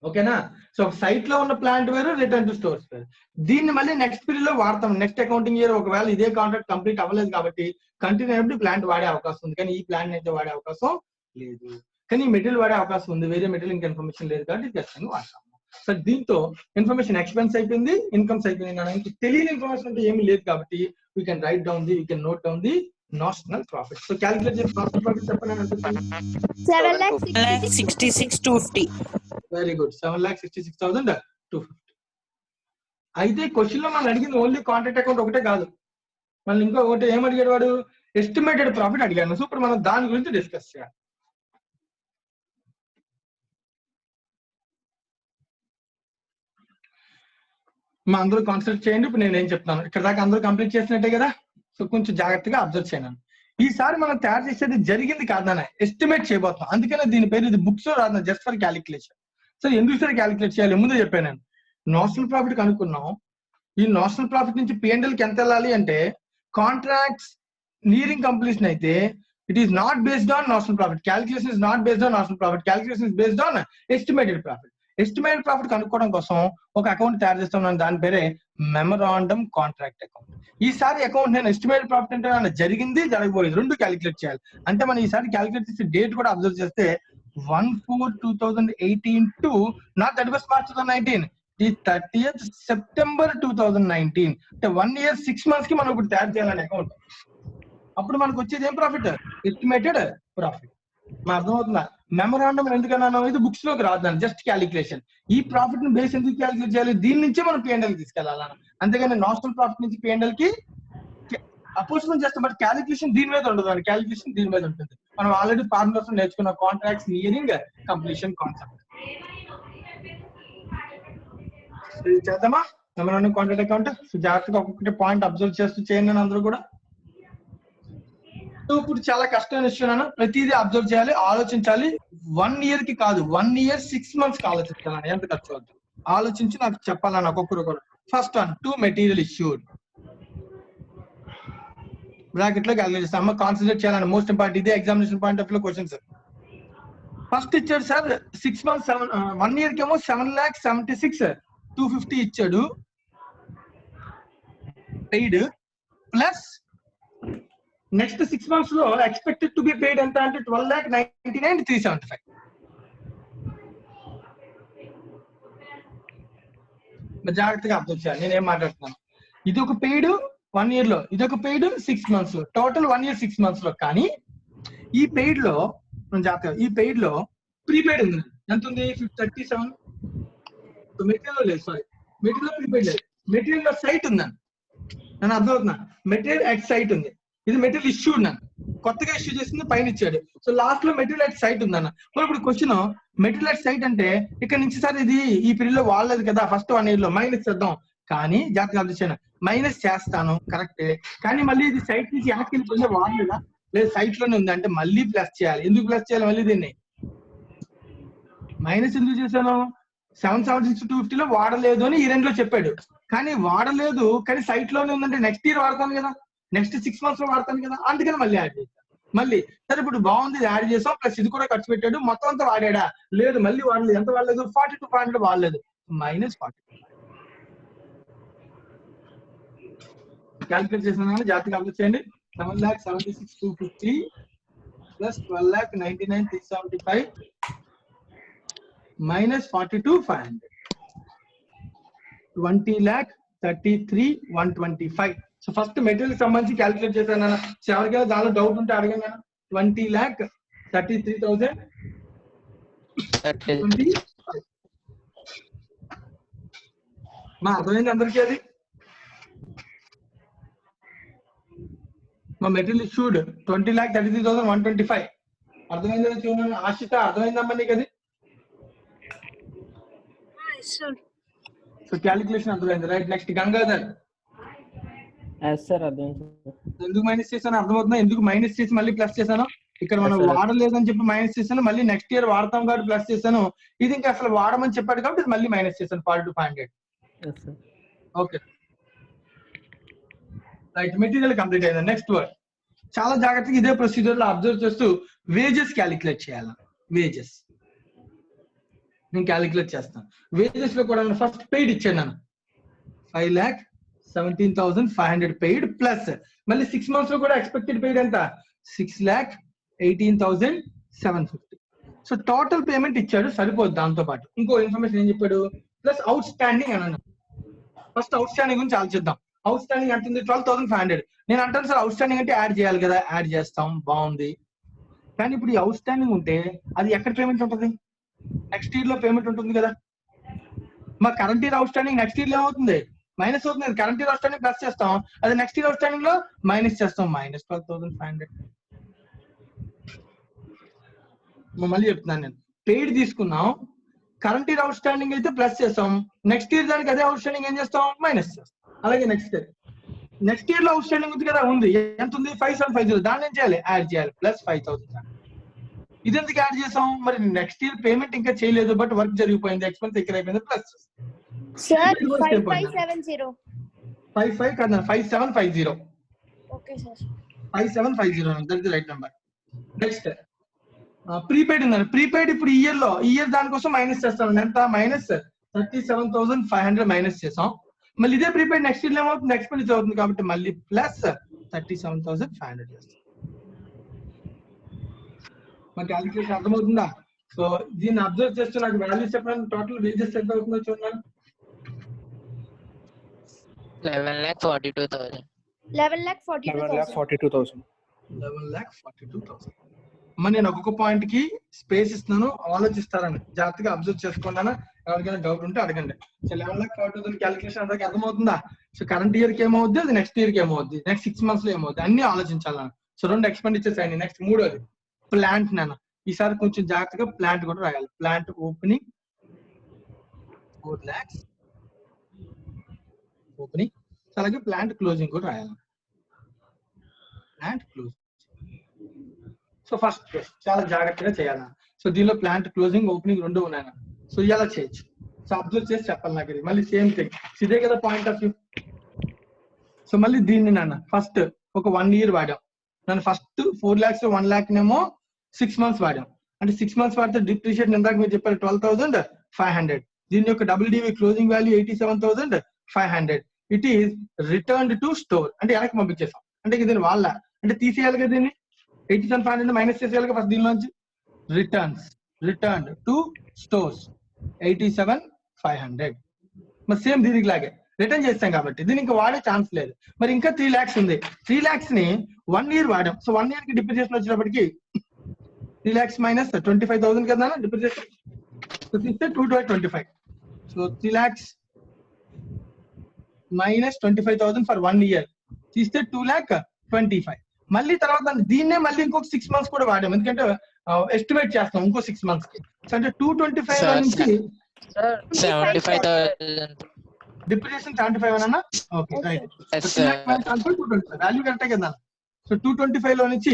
ఓకేనా? సో సైట్ లో ఉన్న ప్లాంట్ వేరు, రిటర్న్ టు స్టోర్స్ వేరు. దీన్ని మళ్ళీ నెక్స్ట్ పీరియడ్ లో వాడతాం. నెక్స్ట్ అకౌంటింగ్ ఇయర్ ఒకవేళ ఇదే కాంట్రాక్ట్ కంప్లీట్ అవ్వలేదు కాబట్టి కంటిన్యూ అయినప్పుడు ప్లాంట్ వాడే అవకాశం ఉంది, కానీ ఈ ప్లాంట్ అయితే వాడే అవకాశం లేదు. కానీ ఈ మెటీరియల్ వాడే అవకాశం ఉంది, వేరే మెటీరియల్ ఇంకా ఇన్ఫర్మేషన్ లేదు కాబట్టి ఖచ్చితంగా వాడతాము. సో దీంతో ఇన్ఫర్మేషన్ ఎక్స్పెన్స్ అయిపోయింది, ఇన్కమ్స్ అయిపోయింది. నాకు తెలియని ఇన్ఫర్మేషన్ అంటే ఏమి లేదు కాబట్టి we can write down the, we can note down the notional profit. So calculate చేసి నాషనల్ ప్రాఫిట్ చెప్పండి. 7,66,250. Very good, 7,66,250. అయితే క్వశ్చన్ లో మనం అడిగింది ఓన్లీ కాంట్రాక్ట్ అకౌంట్ ఒకటే కాదు, మళ్ళీ ఇంకో ఒకటి ఏం అడిగాడు వాడు, ఎస్టిమేటెడ్ ప్రాఫిట్ అడిగాను. సో ఇప్పుడు మనం దాని గురించి డిస్కస్ చేయాలి. మా అందరూ కాన్సన్ట్రేట్ చేయండి. ఇప్పుడు నేను ఏం చెప్తాను, ఇక్కడ దాకా అందరూ కంప్లీట్ చేసినట్టే కదా. సో కొంచెం జాగ్రత్తగా అబ్జర్వ్ చేయండి. ఈసారి మనం తయారు చేసేది జరిగింది కాదన్న ఎస్టిమేట్ చేయబోతున్నాం, అందుకనే దీని పేరు ఇది బుక్స్ లో రాదు, జస్ట్ ఫర్ క్యాలిక్యులేషన్. సో ఎందుకు సార్ క్యాలిక్యులేట్ చేయాలి ముందే చెప్పాను నేను. నేషనల్ ప్రాఫిట్ కనుక్కున్నాం, ఈ నేషనల్ ప్రాఫిట్ నుంచి P&L కి ఎంత వెళ్ళాలి అంటే కాంట్రాక్ట్స్ నియరింగ్ కంప్లీషన్ అయితే it is not based on national profit. Calculation is not based on national profit, calculation is based on estimated profit. Estimated profit కనుక్కోవడం కోసం ఒక అకౌంట్ తయారు చేస్తాం, దాని పేరే మెమరాండమ్ కాంట్రాక్ట్ అకౌంట్. ఈసారి అకౌంట్ నేను ఎస్టిమేటెడ్ ప్రాఫిట్ అంటే జరిగింది జరగబోయేది రెండు క్యాలిక్యులేట్ చేయాలి. అంటే మనం ఈసారి క్యాలిక్యులేట్ చేసే డేట్ కూడా అబ్జర్వ్ చేస్తే 1/4/2018 to not 31st March 2019, the 30th September 2019. అంటే 1 year 6 months కి మనం ఇప్పుడు తయారు చేయాలని అకౌంట్. అప్పుడు మనకు వచ్చేది ఏం ప్రాఫిట్? Estimated profit. మా అర్థమవుతుందా? మెమరాండం ఎందుకన్నా ఇది బుక్స్ లోకి రాదు, జస్ట్ క్యాలిక్యులేషన్. ఈ ప్రాఫిట్ ని బేస్ ఎందుకు క్యాలిక్యులేట్ చేయాలి? దీని నుంచే మనం P&L తీసుకెళ్లాలన్న, అంతేగాని నేషనల్ ప్రాఫిట్ నుంచి P&L కి అపోజిషన్ చేస్తాం. బట్ క్యాలిక్యులేషన్ దీని మీద ఉండదు, క్యాలిక్యులేషన్ దీని మీద ఉంటుంది. మనం ఆల్రెడీ ఫార్ములాస్ నేర్చుకున్న కాంట్రాక్ట్స్ నియరింగ్ కంప్లీషన్ కాన్సెప్ట్. చేద్దామా మెమరాండం కాంట్రాక్ట్ అకౌంట్? జాగ్రత్తగా ఒక్కొక్కటి పాయింట్ అబ్జర్వ్ చేస్తూ చేయండి అందరూ కూడా. సో ఇప్పుడు చాలా కష్టమైన విషయం, ప్రతిదీ అబ్జర్వ్ చేయాలి, ఆలోచించాలి. 1 year కి కాదు, 1 year 6 months కి ఆలోచించాలని, ఎంత ఖర్చు అవుతుంది ఆలోచించి నాకు చెప్పాలని ఒక్కొక్కరు. First one, to material issued bracket లో క్యాలిక్యులేట్ చేస్తాం. కాన్సన్ట్రేట్ చేయాలని మోస్ట్ ఇంపార్టెంట్, ఇదే ఎగ్జామినేషన్ పాయింట్ ఆఫ్ లో క్వశ్చన్ సార్. ఫస్ట్ ఇచ్చాడు సార్ 6 months 1 year కి ఏమో 7,76,250 ఇచ్చాడు పెయిడ్, ప్లస్ నెక్స్ట్ 6 months లో ఎక్స్పెక్టెడ్ టు బి పెయిడ్ ఎంత అంటే 12,99,375. జాగ్రత్తగా అబ్జర్వ్ చేయాలి నేను ఏం మాట్లాడుతున్నాను. ఇది ఒక పెయిడ్ 1 year లో, ఇది ఒక పెయిడ్ 6 months లో, టోటల్ 1 year 6 months లో. కానీ ఈ పెయిడ్ లో జాగ్రత్తగా, ఈ పెయిడ్ లో ప్రీపెయిడ్ ఉంది. ఎంత ఉంది? 37. మెటీరియల్ లో లేదు, సారీ మెటీరియల్ లో ప్రీపెయిడ్ లేదు, మెటీరియల్ లో సైట్ ఉందని నేను అర్థమవుతున్నా. మెటీరియల్ ఎట్ సైట్ ఉంది, ఇది మెటీరియల్ ఇష్యూ ఉన్నాను, కొత్తగా ఇష్యూ చేసింది పైన ఇచ్చాడు. సో లాస్ట్ లో మెటీరియల్ ఎట్ సైట్ ఉందన్న. ఇప్పుడు క్వశ్చన్ మెటీరియల్ ఎట్ సైట్ అంటే ఇక్కడ నుంచి సార్ ఇది ఈ పీరియడ్ లో వాడలేదు కదా, ఫస్ట్ 1 year లో మైనస్ చేద్దాం. కానీ జాగ్రత్తగా ఆలోచించాను, మైనస్ చేస్తాను కరెక్టే, కానీ మళ్ళీ ఇది సైట్ నుంచి వెనక్కి వెళ్ళిపోయింది వాడలేదా? లేదు సైట్ లోనే ఉంది అంటే మళ్ళీ ప్లస్ చేయాలి. ఎందుకు ప్లస్ చేయాలి మళ్ళీ దీన్ని? మైనస్ ఎందుకు చేశాను? 776,250 లో వాడలేదు అని ఈ రెండులో చెప్పాడు, కానీ వాడలేదు కానీ సైట్ లోనే ఉందంటే నెక్స్ట్ ఇయర్ వాడతాను కదా, నెక్స్ట్ 6 months లో వాడతాను కదా, అందుకని మళ్ళీ యాడ్ చేశాను. మళ్ళీ సరే ఇప్పుడు బాగుంది యాడ్ చేసాం, ప్లస్ ఇది కూడా ఖర్చు పెట్టాడు, మొత్తం అంతా వాడాడా? లేదు మళ్ళీ వాడలేదు. ఎంత వాడలేదు? 42,500 వాడలేదు, మైనస్ 40. క్యాలిక్యులేట్ చేసిన జాగ్రత్తగా అప్లై చేయండి. 7,76,250 plus 12,99,375 minus 42,500 20,33,125. So first material సంబంధించి క్యాలిక్యులేట్ చేశాను. ఎవరికైనా దానిలో డౌట్ ఉంటే అడగండి. 20,33,025 మా అర్థమైంది అందరికీ? అది మా మెటీరియల్ ఇష్యూడ్ 20,33,125 అర్థమైందని చూడండి. ఆశిత అర్థమైందమ్మా నీకు అది? సో క్యాలిక్యులేషన్ అర్థమైంది రైట్. నెక్స్ట్ గంగాధర్, ఎందుకు మైనస్ చేశాను అర్థమవుతుందా? ఎందుకు మైనస్ చేసి మళ్ళీ ప్లస్ చేశాను? ఇక్కడ మనం వాడలేదని చెప్పి మైనస్ చేశాను, మళ్ళీ నెక్స్ట్ ఇయర్ వాడతాం కాబట్టి ప్లస్ చేశాను. ఇది ఇంకా అసలు వాడమని చెప్పాడు కాబట్టి మళ్ళీ మైనస్ చేశాను 42,500. ఓకే రైట్, మెటీరియల్ కంప్లీట్ అయింది. నెక్స్ట్ వర్డ్ చాలా జాగ్రత్తగా ఇదే ప్రొసీజర్ లో అబ్జర్వ్ చేస్తూ వేజెస్ క్యాలిక్యులేట్ చేయాలి. వేజెస్ నేను క్యాలిక్యులేట్ చేస్తాను. వేజెస్ లో కూడా ఫస్ట్ పెయిడ్ ఇచ్చాను నేను 5,17,500 పెయిడ్ ప్లస్ మళ్ళీ 6 months లో కూడా ఎక్స్పెక్టెడ్ పెయిడ్ ఎంత? 6,18,750. సో టోటల్ పేమెంట్ ఇచ్చాడు, సరిపోద్ది. దాంతో పాటు ఇంకో ఇన్ఫర్మేషన్ ఏం చెప్పాడు? ప్లస్ అవుట్ స్టాండింగ్ అని అన్నాడు. ఫస్ట్ అవుట్ స్టాండింగ్ గురించి ఆలోచిద్దాం. అవుట్ స్టాండింగ్ ఎంత ఉంది? 12,500. నేను అంటాను సార్ అవుట్ స్టాండింగ్ అంటే యాడ్ చేయాలి కదా, యాడ్ చేస్తాం బాగుంది. కానీ ఇప్పుడు ఈ అవుట్ స్టాండింగ్ ఉంటే అది ఎక్కడ పేమెంట్ ఉంటుంది? నెక్స్ట్ ఇయర్ లో పేమెంట్ ఉంటుంది కదా. మా current year out standing next year లో ఏమవుతుంది? మైనస్ అవుతుంది. Current year out standing plus చేస్తాం, అది నెక్స్ట్ ఇయర్ అవుట్ స్టాండింగ్ లో మైనస్ చేస్తాం, మైనస్ 12,500. మళ్ళీ చెప్తున్నాను నేను, పెయిడ్ తీసుకున్నాం, కరెంట్ ఇయర్ అవుట్ స్టాండింగ్ అయితే ప్లస్ చేస్తాం, నెక్స్ట్ ఇయర్ దానికి అదే అవుట్ స్టాండింగ్ ఏం చేస్తాం? మైనస్ చేస్తాం. అలాగే నెక్స్ట్ ఇయర్ లో అవుట్ స్టాండింగ్ ఉంది కదా, ఉంది ఎంత ఉంది? 5,750. దాన్ని ఏం చేయాలి? యాడ్ చేయాలి, ప్లస్ 5,000. ఇది ఎందుకు యాడ్ చేసాం? మరి నెక్స్ట్ ఇయర్ పేమెంట్ ఇంకా చేయలేదు, బట్ వర్క్ జరిగిపోయింది, ఎక్స్పెన్స్ ఇక్కడ అయిపోయింది, ప్లస్ 55 కాదు 5,750. Okay sir 5,750 that is the right number. Next prepaid ఉందండి. ప్రీపెయిడ్ ఇప్పుడు ఈ ఇయర్ దానికోసం మైనస్ చేస్తాం. ఎంత? మైనస్ 37,500 మైనస్ చేసాం. మళ్ళీ ఇదే ప్రీపెయిడ్ నెక్స్ట్ ఇయర్ ఏమవుతుంది? ఎక్స్పెండిచర్ అవుతుంది కాబట్టి మళ్ళీ ప్లస్ 37,500 చేస్తాం. మన క్యాలిక్యులేషన్ అర్థమవుతుందా? సో దీన్ని అబ్జర్వ్ చేస్తూ నాకు వాల్యూస్ చెప్పండి. టోటల్ వేజెస్ ఎంత అవుతుందో చూడండి. 11,42,000. 11,42,000. 11,42,000. అమ్మ నేను ఒక్కొక్క పాయింట్ కి స్పేస్ ఇస్తున్నాను, ఆలోచిస్తారని జాగ్రత్తగా అబ్జర్వ్ చేసుకున్నాను. ఎవరికైనా డౌట్ ఉంటే అడగండి. సో 11,42,000 క్యాలిక్యులేషన్ అందరికి అర్థమవుతుందా? సో కరెంట్ ఇయర్ కి ఏమవుద్ది, అది నెక్స్ట్ ఇయర్ కి ఏమవుద్ది, నెక్స్ట్ 6 months లో ఏమవుద్ది, అన్ని ఆలోచించాలను. సో 2 ఎక్స్పెండిచర్స్ అయ్యి. నెక్స్ట్ 3వది ప్లాంట్. నేను ఈసారి కొంచెం జాగ్రత్తగా ప్లాంట్ కూడా రాయాలి. ప్లాంట్ ఓపెనింగ్ 4 lakhs ఓపెనింగ్, అలాగే ప్లాంట్ క్లోజింగ్ కూడా రాయాలి. ప్లాంట్ క్లోజింగ్ సో ఫస్ట్ చాలా జాగ్రత్తగా చేయాలి. సో దీనిలో ప్లాంట్ క్లోజింగ్ ఓపెనింగ్ 2 ఉన్నాయి. సో ఇలా చేయొచ్చు. సో అబ్జర్వ్ చేసి చెప్పాలి నాకు ఇది. మళ్ళీ సేమ్ థింగ్, ఇదే కదా పాయింట్ ఆఫ్ వ్యూ. సో మళ్ళీ దీన్ని నాన్న ఫస్ట్ ఒక 1 year వాడాం. నన్ను ఫస్ట్ 4 lakhs 1 lakh నేమో 6 months వాడాం. అంటే 6 months వాడితే డిప్రిషియేషన్ ఇందాక మీరు చెప్పారు 12,500. దీని యొక్క WDV closing value 87,500. It is returned to store, అంటే వెనక్కి పంపించేసాం. అంటే దీన్ని వాళ్ళ అంటే తీసేయాలి కదా, దీన్ని 87,500 మైనస్ చేసేయాలి కదా ఫస్ట్ దీనిలోంచి. Returned to stores 87,500. మరి సేమ్ దీనికి లాగే రిటర్న్ చేస్తాం కాబట్టి దీనికి ఇంకా వాడే ఛాన్స్ లేదు. మరి ఇంకా 3 lakhs ఉంది. 3 lakhs ని 1 year వాడాం. సో 1 year కి డిప్రిసియేషన్ వచ్చినప్పటికి 3 lakhs minus 25,000 కదా డిప్రిసియేషన్. సో తీస్తే 225. So 3 lakhs minus 25,000 for 1 year తీస్తే 2,25,000. మళ్ళీ తర్వాత దీన్నే మళ్ళీ ఇంకొక 6 months కూడా వాడాం, ఎందుకంటే ఎస్టిమేట్ చేస్తాం ఇంకో 6 months కి. సో అంటే 225 నుంచి 75,000. డిప్రిసియేషన్ 75 అన్నా. Okay right. వాల్యూ కరెక్టే కదా. సో 225 లో నుంచి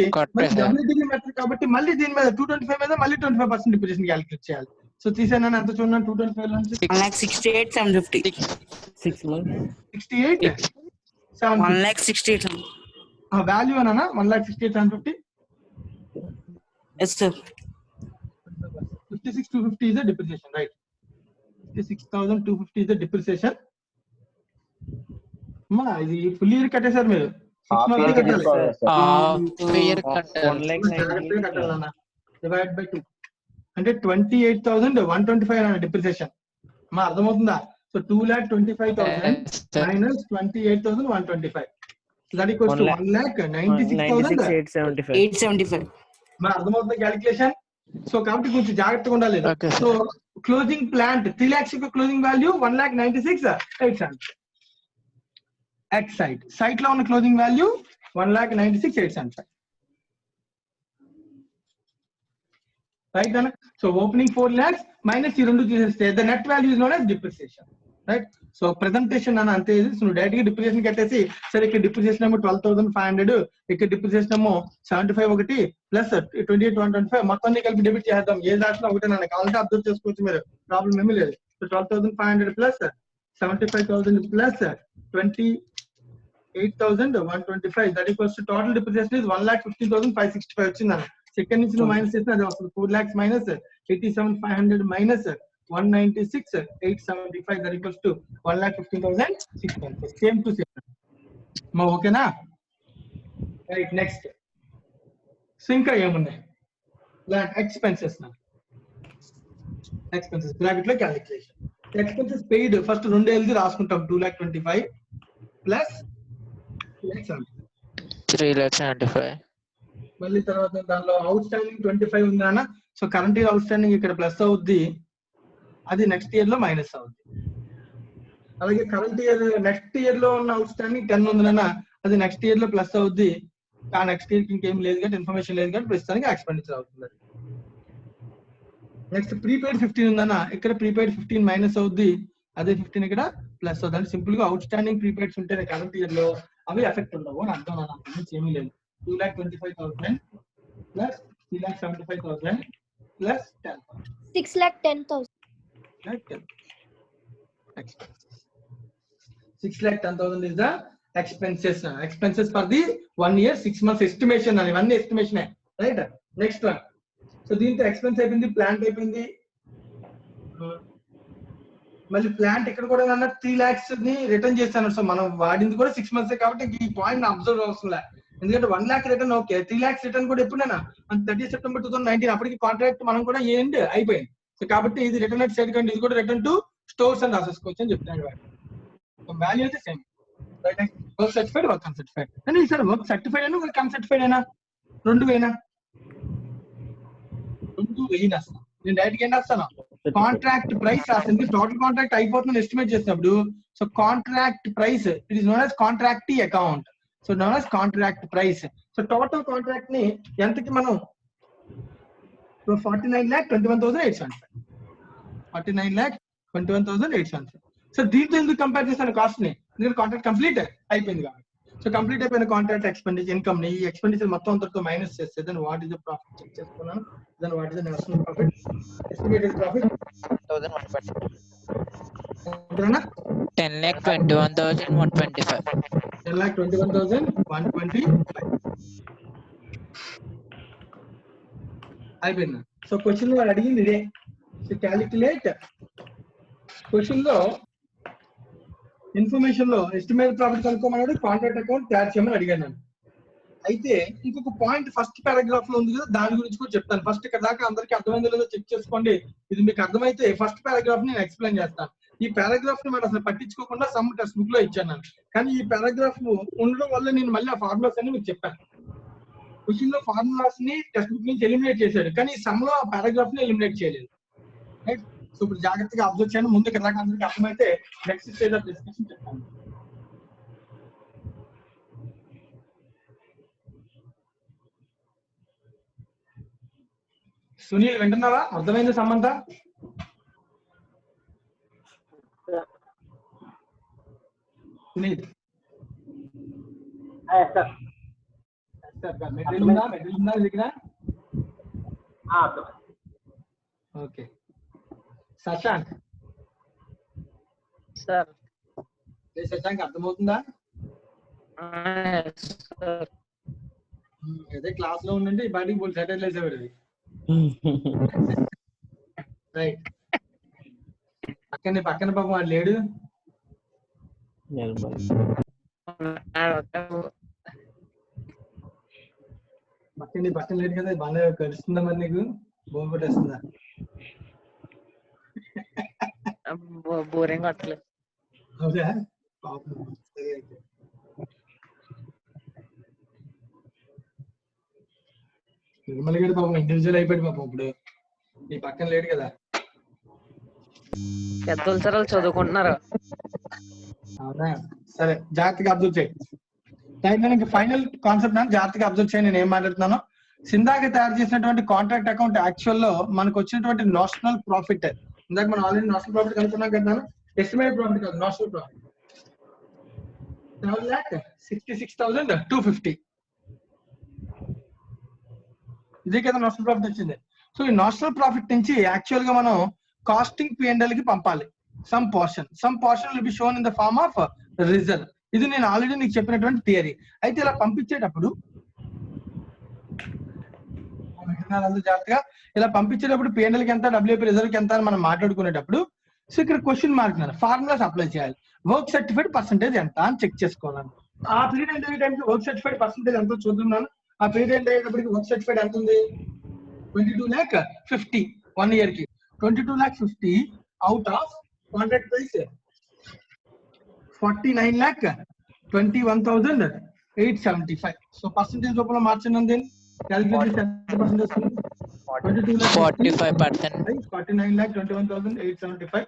డబ్ల్యూడిగ్రీ మెథడ్ కాబట్టి మళ్ళీ దీని మీద 225 మీద మళ్ళీ 25% డిప్రిసియేషన్ క్యాలిక్యులేట్ చేయాలి. సో తీసేనా ఎంత చూడండి 225 లో నుంచి 1,68,750. 6 months. 68,750. 1,68,750. వాల్యూ అన్నా 1,68,750. Yes, sir. 56,250 is the depreciation, right? 56,250 is the depreciation. మా ఇది ఫుల్ ఇయర్ కట్టేశారు మీరు. 6 months కట్టాలి. కట్టాలన్నా డివైడ్ బై 2 అంటే 28,125 అన్న డిప్రిసియేషన్. మా అర్థమవుతుందా? So 2,25,000 minus 28,125. That equals to 1,96,875. 875. మా అర్థమవుతుందా క్యాలిక్యులేషన్? సో కాబట్టి కొంచెం జాగ్రత్తగా ఉండాలి. సో క్లోజింగ్ ప్లాంట్ 3 lakhs యొక్క closing value 1,96,875. Ex site site లో ఉన్న క్లోజింగ్ వాల్యూ 1,96,875. రైట్ అన్న. సో ఓపెనింగ్ 4 lakhs మైనస్ ఈ రెండు తీసేస్తే the net value is known as depreciation. Right. So presentation అన్న అంతే. నువ్వు డైరెక్ట్ గా డిప్రిసియేషన్ కట్టేసి సరే ఇక్కడ డిప్రిసియేషన్ ఏమో 12,500, ఇక్కడ డిప్రిసియేషన్ ఏమో 75 ఒకటి ప్లస్ 28,125 మొత్తాన్ని కలిపి డెబిట్ చేద్దాం. ఏ దాంట్లో ఒకటే నన్ను కావాలంటే అబ్జర్వ్ చేసుకోవచ్చు మీరు, ప్రాబ్లం ఏమీ లేదు. So 12,500 plus 75,000 plus 28,125 that equals to total depreciation is 1,50,565 వచ్చిందన్న. సెకండ్ నుంచి నువ్వు మైనస్ చేస్తే అది వస్తుంది 4 lakhs minus 87,500 minus 196,875 that equals to 1,15,600. Same to same. మా ఓకేనా? రైట్. నెక్స్ట్ సో ఇంకా ఏమున్నాయి? ఎక్స్పెన్సెస్ ఎక్స్పెన్సెస్ బ్రాకెట్ లో క్యాలిక్యులేషన్. ఎక్స్పెన్సెస్ పెయిడ్ ఫస్ట్ 2 ఏళ్ళకి రాసుకుంటాం 2,25,000 ప్లస్ 3,75,000. మళ్ళీ తర్వాత దానిలో అవుట్ స్టాండింగ్ 25 ఉందా? So current year out standing ఇక్కడ ప్లస్ అవుద్ది, అది నెక్స్ట్ ఇయర్ లో మైనస్ అవుతుంది. అలాగే కరెంట్ ఇయర్ నెక్స్ట్ ఇయర్ లో ఉన్న అవుట్ స్టాండింగ్ 10 ఉందన్నా, అది నెక్స్ట్ ఇయర్ లో ప్లస్ అవుద్ది. ఆ నెక్స్ట్ ఇయర్ కి ఇంకేం లేదు కాబట్టి ఇన్ఫర్మేషన్ లేదు కాబట్టి ప్రస్తుతానికి ఎక్స్పెండిచర్ అవుతుంది. నెక్స్ట్ ప్రీపెయిడ్ 15 ఉందన్నా, ఇక్కడ ప్రీపెయిడ్ 15 మైనస్ అవుద్ది, అదే 15 ఇక్కడ ప్లస్ అవుతుంది. అంటే సింపుల్ గా అవుట్ స్టాండింగ్ ప్రీపెయిడ్స్ ఉంటే కరెంట్ ఇయర్ లో అవి ఎఫెక్ట్ ఉండవు అని అర్థం. నుంచి ఏమీ లేదు. 2,25,000 plus 3,75,000 plus 10,000 6,10,000. 6,10,000 is the expenses. Expenses for the 1 year 6 months estimation. అని ఇవన్నీ estimation right. Next one. So దీంతో ఎక్స్పెన్స్ అయిపోయింది, ప్లాంట్ అయిపోయింది. మళ్ళీ ప్లాంట్ ఇక్కడ కూడా 3 lakhs ని రిటర్న్ చేస్తాను. సో మనం వాడింది కూడా 6 months కాబట్టి ఈ పాయింట్ అబ్జర్వ్ అవసరం లేదు, ఎందుకంటే 1 lakh return okay. 3 lakhs return కూడా ఎప్పుడైనా 30 September 2019 అప్పటికి కాంట్రాక్ట్ మనం కూడా ఎండ్ అయిపోయింది. సో కాబట్టి ఇది రిటర్న్ అట్ సైడ్ కంటే ఇది కూడా రిటర్న్ టు స్టోర్స్ అని రాసేసుకోవచ్చు అని చెప్తాను. వాల్యూ అయితే same. Work certified, work uncertified. కానీ ఈసారి వర్క్ సర్టిఫైడ్ అయినా వర్క్ అన్సర్టిఫైడ్ అయినా 2 వేనా? 2 వెయ్యి రాస్తాను నేను. డైరెక్ట్ ఏం రాస్తాను? కాంట్రాక్ట్ ప్రైస్ రాసింది. టోటల్ కాంట్రాక్ట్ అయిపోతుందని ఎస్టిమేట్ చేసినప్పుడు so contract price it is known as contractee account. So known as contract price. So total contract ని ఎంతకి మనం 49,21,875. 49,21,875. సో దీంతో ఎందుకు కంపేర్ చేశాను కాస్ట్ ని? ఎందుకంటే కాంట్రాక్ట్ కంప్లీట్ అయిపోయింది కాబట్టి. సో కంప్లీట్ అయిపోయిన కాంట్రాక్ట్ ఎక్స్పెండిచర్ ఇన్కమ్ ని ఈ ఎక్స్పెండిచర్ మొత్తం అంతటితో మైనస్ చేస్తే then what is the profit check చేసుకున్నాను. Then what is the notional profit? Estimated profit 10,21,125. 10,21,125 అయిపోయింది. సో క్వశ్చన్ వాడు అడిగింది ఇదే. సో క్యాలిక్యులేట్ క్వశ్చన్ లో ఇన్ఫర్మేషన్ లో ఎస్టిమేటెడ్ ప్రాఫిట్ కనుక్కోమన్నాడు, కాంట్రాక్ట్ అకౌంట్ తయారు చేయమని అడిగాను నేను. అయితే ఇంకొక పాయింట్ ఫస్ట్ పారాగ్రాఫ్ లో ఉంది కదా, దాని గురించి కూడా చెప్తాను. ఫస్ట్ ఇక్కడ దాకా అందరికి అర్థమైందో లేదో చెక్ చేసుకోండి. ఇది మీకు అర్థమైతే ఫస్ట్ పారాగ్రాఫ్ నేను ఎక్స్ప్లెయిన్ చేస్తాను. ఈ పారాగ్రాఫ్ ని మనం అసలు పట్టించుకోకుండా సమ్ టెక్స్ట్ బుక్ లో ఇచ్చాను నేను. కానీ ఈ పారాగ్రాఫ్ ఉండడం వల్ల నేను మళ్ళీ ఆ ఫార్ములాస్ అని మీకు చెప్పాను. క్వశ్చన్ లో ఫార్ములాస్ ని టెక్స్ట్ బుక్ నుంచి ఎలిమినేట్ చేశాడు, కానీ ఈ సమ్ లో ఆ పారాగ్రాఫ్ ని ఎలిమినేట్ చేయలేదు. రైట్. సో ఇప్పుడు జాగ్రత్తగా అబ్జర్వ్ చేయండి. ముందుకు ఎలాగ అందరికి అర్థమైతే నెక్స్ట్ స్టేజ్ ఆఫ్ డిస్కషన్ చెప్తాను. సునీల్ వింటున్నావా? అర్థమైంది సమంత? సునీల్ మెటీరియల్ ఉందా దగ్గర? ఓకే. శశాంక్ సార్ శశాంక్ అర్థమవుతుందా? అదే క్లాస్ లో ఉండండి బయటికి పోయి సెటిల్ వేసేవాడు. రైట్. పక్కన పాపం వాడు లేడు. పక్కన లేడు కదా, బాగా కలుస్తుందా మరి నీకు? బోర్ కొట్టేస్తుందా? బోరింగ్ కొట్టలేదు. అవునా? పాపం. సరే అయితే. నిర్మల్ గడి పాపం ఇండివిజువల్ అయిపోయాడు పాపం. ఇప్పుడు నీ పక్కన లేడు కదా. పెద్దలు సార్ వాళ్ళు చదువుకుంటున్నారు. అవునా? సరే జాగ్రత్తగా అబ్జర్వ్ చేయి. ఇంకా ఫైనల్ కాన్సెప్ట్ అని జాగ్రత్తగా అబ్జర్వ్ చేయండి. నేను ఏం మాట్లాడుతున్నాను. సిందాక తయారు చేసినటువంటి కాంట్రాక్ట్ అకౌంట్ యాక్చువల్ లో మనకు వచ్చినటువంటి నోషనల్ ప్రాఫిట్. ఇందాక మనం ఆల్రెడీ నోషనల్ ప్రాఫిట్ కనుక్కున్నాం కదా. ఎస్టిమేటెడ్ ప్రాఫిట్ కాదు, నోషనల్ ప్రాఫిట్ 7,66,250. ఇదే కదా నోషనల్ ప్రాఫిట్ వచ్చింది. సో ఈ నోషనల్ ప్రాఫిట్ నుంచి యాక్చువల్ గా మనం కాస్టింగ్ P&L కి పంపాలి. Some portion will be shown in the form of reserve. ఇది నేను ఆల్రెడీ నీకు చెప్పినటువంటి థియరీ. అయితే ఇలా పంపించేటప్పుడు జాగ్రత్తగా ఇలా పంపించేటప్పుడు P&L కి ఎంత, WIP రిజర్వ్ కి ఎంత అని మనం మాట్లాడుకునేటప్పుడు సో ఇక్కడ క్వశ్చన్ మార్క్ ఫార్ములాస్ అప్లై చేయాలి. వర్క్ సర్టిఫైడ్ పర్సెంటేజ్ ఎంత అని చెక్ చేసుకోవాలి. ఆ పీరియడ్ ఎండ్ అయ్యేటప్పుడు వర్క్ సర్టిఫైడ్ పర్సెంటేజ్ ఎంతో చూద్దాం. ఆ పీరియడ్ ఎండ్ అయ్యేటప్పటికి వర్క్ సర్టిఫైడ్ ఎంత ఉంది? 22,50,000 1 year కి. 22,50,000 out of contract price 49,21,875. So percentage రూపంలో మార్చండి. క్యాలిక్యులేట్ ఎంత పర్సెంటేజ్? 45%. 49,21,875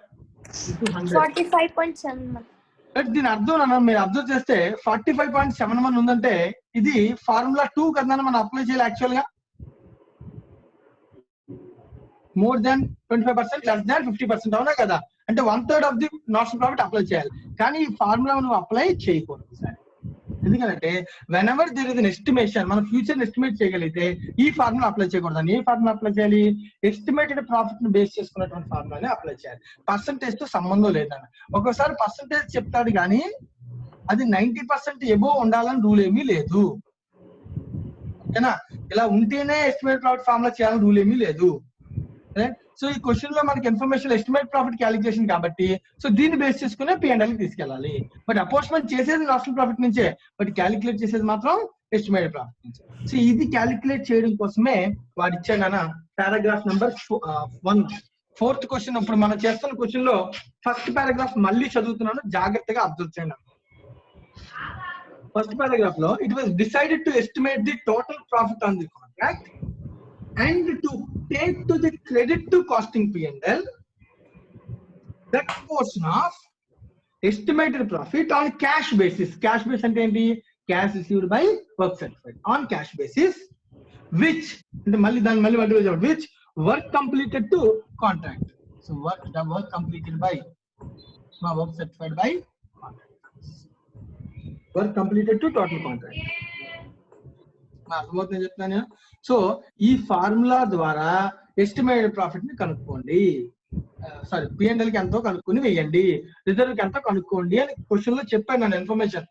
into 100. 45.7. దీని అర్థం మీరు అబ్జర్వ్ చేస్తే 45.71 ఉందంటే ఇది ఫార్ములా 2 కదా మనం అప్లై చేయాలి. యాక్చువల్ గా మోర్ దాన్ 25%, లెస్ దాన్ 50%. అవునా కదా? అంటే 1/3 of the notional profit apply చేయాలి. కానీ ఈ ఫార్ములా నువ్వు అప్లై చేయకూడదు సార్. ఎందుకంటే whenever there is an estimation, మనం ఫ్యూచర్ ఎస్టిమేట్ చేయగలిగితే ఈ ఫార్ములా అప్లై చేయకూడదు. ఏ ఫార్ములా అప్లై చేయాలి? ఎస్టిమేటెడ్ ప్రాఫిట్ ని బేస్ చేసుకున్నటువంటి ఫార్ములాని అప్లై చేయాలి. పర్సంటేజ్ తో సంబంధం లేదని. ఒక్కోసారి పర్సంటేజ్ చెప్తాడు కానీ అది 90% ఎబోవ్ ఉండాలని రూల్ ఏమీ లేదు. ఓకేనా? ఇలా ఉంటేనే ఎస్టిమేటెడ్ ప్రాఫిట్ ఫార్ములా చేయాలని రూల్ ఏమీ లేదు. సో ఈ క్వశ్చన్ లో మనకి ఇన్ఫర్మేషన్ ఎస్టిమేట్ ప్రాఫిట్ క్యాలిక్యులేషన్ కాబట్టి సో దీన్ని బేస్ చేసుకునే P&L కి తీసుకెళ్ళాలి. బట్ అపోర్ట్మెంట్ చేసేది నోషనల్ ప్రాఫిట్ నుంచే, బట్ క్యాలిక్యులేట్ చేసేది మాత్రం ఎస్టిమేటెడ్ ప్రాఫిట్ నుంచి. సో ఇది క్యాలిక్యులేట్ చేయడం కోసమే వాడు ఇచ్చాడు పారాగ్రాఫ్ నెంబర్ 1. 4th question. ఇప్పుడు మనం చేస్తున్న క్వశ్చన్ లో ఫస్ట్ పారాగ్రాఫ్ మళ్ళీ చదువుతున్నాను, జాగ్రత్తగా అబ్జర్వ్ చేయండి. ఫస్ట్ పారాగ్రాఫ్ లో it was decided to estimate the total profit on the contract and to take to the credit to costing P&L that portion of estimated profit on cash basis. Cash basis ante enti? Cash received by work certified on cash basis, which which work completed to contract. So work completed by work certified by contract. Work completed to total contract. అర్థమవుతుందని చెప్తాను. సో ఈ ఫార్ములా ద్వారా ఎస్టిమేటెడ్ ప్రాఫిట్ ని కనుక్కోండి. సారీ, P&L కి ఎంతో కనుక్కొని వేయండి, రిజర్వ్ కి ఎంతో కనుక్కోండి అని క్వశ్చన్ లో చెప్పాను నేను ఇన్ఫర్మేషన్.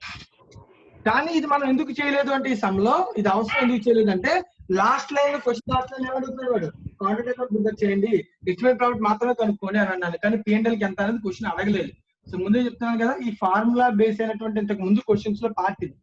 కానీ ఇది మనం ఎందుకు చేయలేదు అంటే ఈ సమ్ లో ఇది అవసరం ఎందుకు చేయలేదు అంటే last line question last line ఏమడుగుతున్నాడు వాడు? కాంట్రాక్ట్ అకౌంట్ బుక్ చేయండి, ఎస్టిమేట్ ప్రాఫిట్ మాత్రమే కనుక్కోండి అని అన్నాను. కానీ P&L కి ఎంత అనేది క్వశ్చన్ అడగలేదు. సో ముందే చెప్తున్నాను కదా, ఈ ఫార్ములా బేస్ అయినటువంటి ఇంతకు ముందు క్వశ్చన్స్ లో పార్ట్ ఇది.